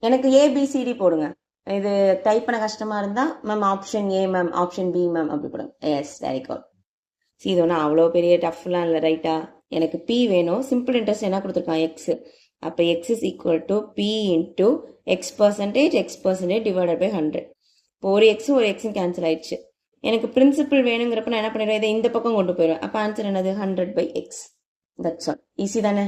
எனக்கு ஏபிசிடி போடுங்க. இது டைப் பண்ண கஷ்டமா இருந்தா ma'am option A ma'am, option B ma'am அப்படி போடுங்க. Yes, very good. இது ஒன்றும் அவ்வளோ பெரிய டஃப்லாம் இல்லை, ரைட்டா? எனக்கு பி வேணும். சிம்பிள் இன்ட்ரெஸ்ட் என்ன கொடுத்துருக்கான்? எக்ஸ். அப்போ X is equal to P into X% divided by 100. இப்போ ஒரு எக்ஸும் ஒரு எக்ஸும் கேன்சல் ஆயிடுச்சு. எனக்கு பிரின்சிபிள் வேணுங்கிறப்ப நான் என்ன பண்ணிடுவேன்? இதை இந்த பக்கம் கொண்டு போயிடுவேன். அப்போ ஆன்சர் என்னது? 100/x. That's all. ஈஸி தானே?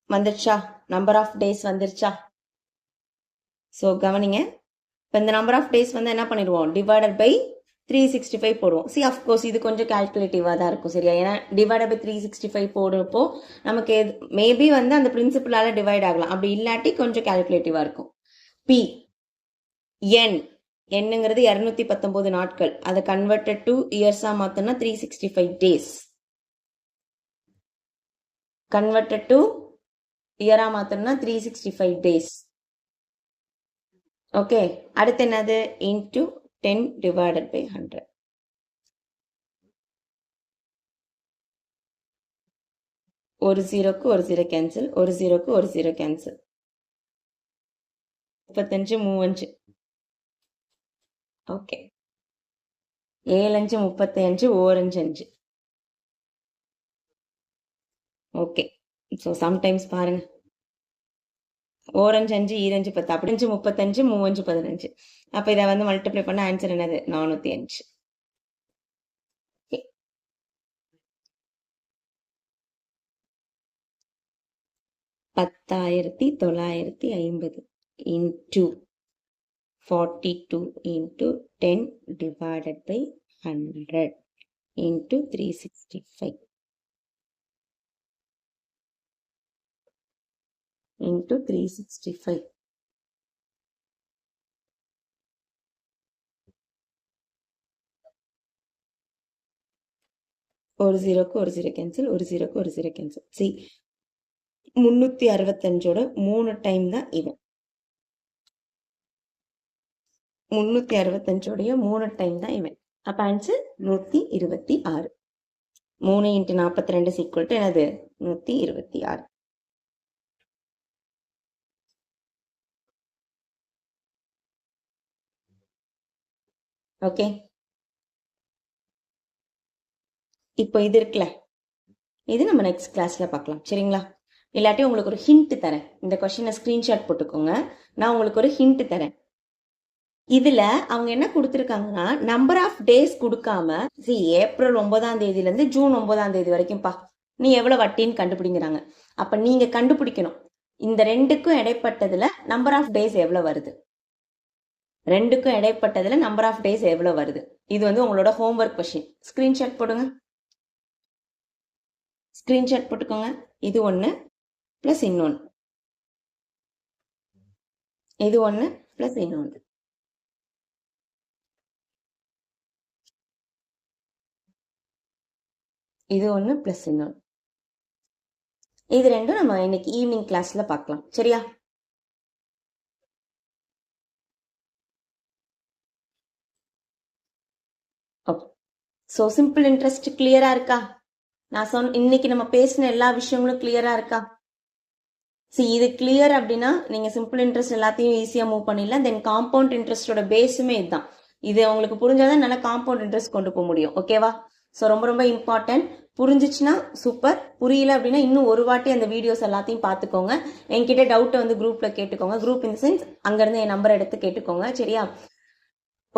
வந்துருச்சா? நம்பர் ஆஃப் டேஸ் வந்துருச்சா? ஸோ கவனிங்க, இப்போ இந்த நம்பர் ஆஃப் டேஸ் வந்து என்ன பண்ணிடுவோம், டிவைடட் பை 365 போடுவோம். சி அஃப்கோர்ஸ் இது கொஞ்சம் கால்குலேட்டிவாக தான் இருக்கும் சரியா, ஏன்னா டிவைடட் பை 365 போடுறப்போ நமக்கு மேபி வந்து அந்த பிரின்சிபலால டிவைட் ஆகலாம், அப்படி இல்லாட்டி கொஞ்சம் கால்குலேட்டிவாக இருக்கும். பி என் என்னங்கிறது 219 நாட்கள், அதை கன்வெர்டட் டு இயர்ஸா மாத்தோம்னா 365 டேஸ், கன்வெர்டட் டு இயரா மாத்தோம்னா 365 டேஸ். ஓகே, அடுத்து என்னது, இன்டு 10 டிவைடட் பை 100. ஒரு ஜீரோக்கு ஒரு ஜீரோ கேன்சல், ஒரு ஜீரோக்கு ஒரு zero cancel. 35 35. Okay, 7 5 35, ஓரஞ்சு 5. Okay, so sometimes பாருங்க, ஓரஞ்சு 5 ஈரஞ்சு 10, அப்படி 5 35 35 15. அப்போ இதை வந்து மல்டிப்ளை பண்ண ஆன்சர் என்னது, 405. 10,950 into 42 into 10 divided by 100 into 365 into 365. ஒரு ஜீரோக்கு ஒரு ஜீரோ கேன்சல், ஒரு ஜீரோக்கு ஒரு ஜீரோ கேன்சல். சி 365ஓட 3 டைம் தான் இவன், 365ஓடைய 3 டைம் தான் இவன். அப்ப ஆன்சர் 126. 3 × 42 ஈக்குவல் டு என்னது, 126. ஓகே, இப்போ இது இருக்குல்ல, இது நம்ம நெக்ஸ்ட் கிளாஸ்ல பார்க்கலாம் சரிங்களா. இல்லாட்டி உங்களுக்கு ஒரு ஹிண்ட் தரேன், இந்த கொஸ்டினை ஸ்கிரீன்ஷாட் போட்டுக்கோங்க, நான் உங்களுக்கு ஒரு ஹிண்ட் தரேன். இதுல அவங்க என்ன கொடுத்துருக்காங்கன்னா, நம்பர் ஆஃப் டேஸ் கொடுக்காம ஏப்ரல் 9ஆம் தேதியில இருந்து ஜூன் 9ஆம் தேதி வரைக்கும் பா நீ எவ்வளவு வட்டின்னு கண்டுபிடிங்கிறாங்க. அப்ப நீங்க கண்டுபிடிக்கணும் இந்த ரெண்டுக்கும் இடைப்பட்டதுல நம்பர் ஆஃப் டேஸ் எவ்வளவு வருது, ரெண்டுக்கும் இடைப்பட்டதுல நம்பர் ஆஃப் டேஸ் எவ்வளவு வருது. இது வந்து உங்களோட ஹோம்ஒர்க் கொஸ்டின். ஸ்கிரீன்ஷாட் போடுங்க, ஸ்கிரீன்ஷாட் போட்டுக்கோங்க. இது ஒன்று பிளஸ் இன்னொன்று, இது ஒன்று பிளஸ் இன்னொன்று. இது ஒன்று பிளஸ் இன்னொன்று. இது ரெண்டும் நம்ம இன்னைக்கு ஈவினிங் கிளாஸ்ல பார்க்கலாம் சரியா. ஓகே, ஸோ சிம்பிள் இன்ட்ரெஸ்ட் கிளியரா இருக்கா? நான் இன்னைக்கு நம்ம பேசின எல்லா விஷயங்களும் கிளியரா இருக்கா? இது கிளியர் அப்படின்னா நீங்க சிம்பிள் இன்ட்ரெஸ்ட் எல்லாத்தையும் ஈஸியா மூவ் பண்ணிடலாம். தென் காம்பவுண்ட் இன்ட்ரெஸ்டோட பேஸுமே இதுதான். இது உங்களுக்கு புரிஞ்சாதான் நல்லா காம்பவுண்ட் இன்ட்ரெஸ்ட் கொண்டு போக முடியும். ஓகேவா? ஸோ ரொம்ப ரொம்ப இம்பார்ட்டன்ட். புரிஞ்சிச்சுன்னா சூப்பர், புரியல அப்படின்னா இன்னும் ஒரு வாட்டி அந்த வீடியோஸ் எல்லாத்தையும் பார்த்துக்கோங்க. என்கிட்ட டவுட்டை வந்து குரூப்ல கேட்டுக்கோங்க. குரூப் இன் த சென்ஸ் அங்கிருந்து என் நம்பர் எடுத்து கேட்டுக்கோங்க சரியா.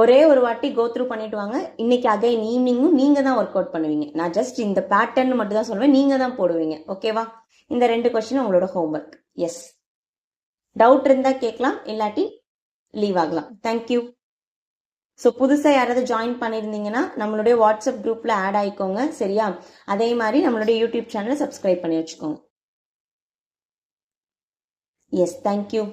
ஒரே ஒரு வாட்டி கோ த்ரூ பண்ணிட்டு வாங்க. இன்னைக்கு அகைன் ஈவினிங்கும் நீங்க தான் ஒர்க் அவுட் பண்ணுவீங்க. நான் ஜஸ்ட் இந்த பேட்டர்ன் மட்டும் தான் சொல்லுவேன், நீங்க தான் போடுவீங்க. ஓகேவா? இந்த 2 கொஸ்டின் உங்களோட ஹோம்ஒர்க். எஸ், டவுட் இருந்தா கேட்கலாம், இல்லாட்டி லீவ் ஆகலாம். தேங்க்யூ. ஸோ புதுசாக யாராவது ஜாயின் பண்ணியிருந்தீங்கன்னா நம்மளுடைய வாட்ஸ்அப் குரூப்ல ஆட் ஆயிக்கோங்க சரியா. அதே மாதிரி நம்மளுடைய யூடியூப் சேனலை சப்ஸ்கிரைப் பண்ணி வச்சுக்கோங்க. Yes, thank you.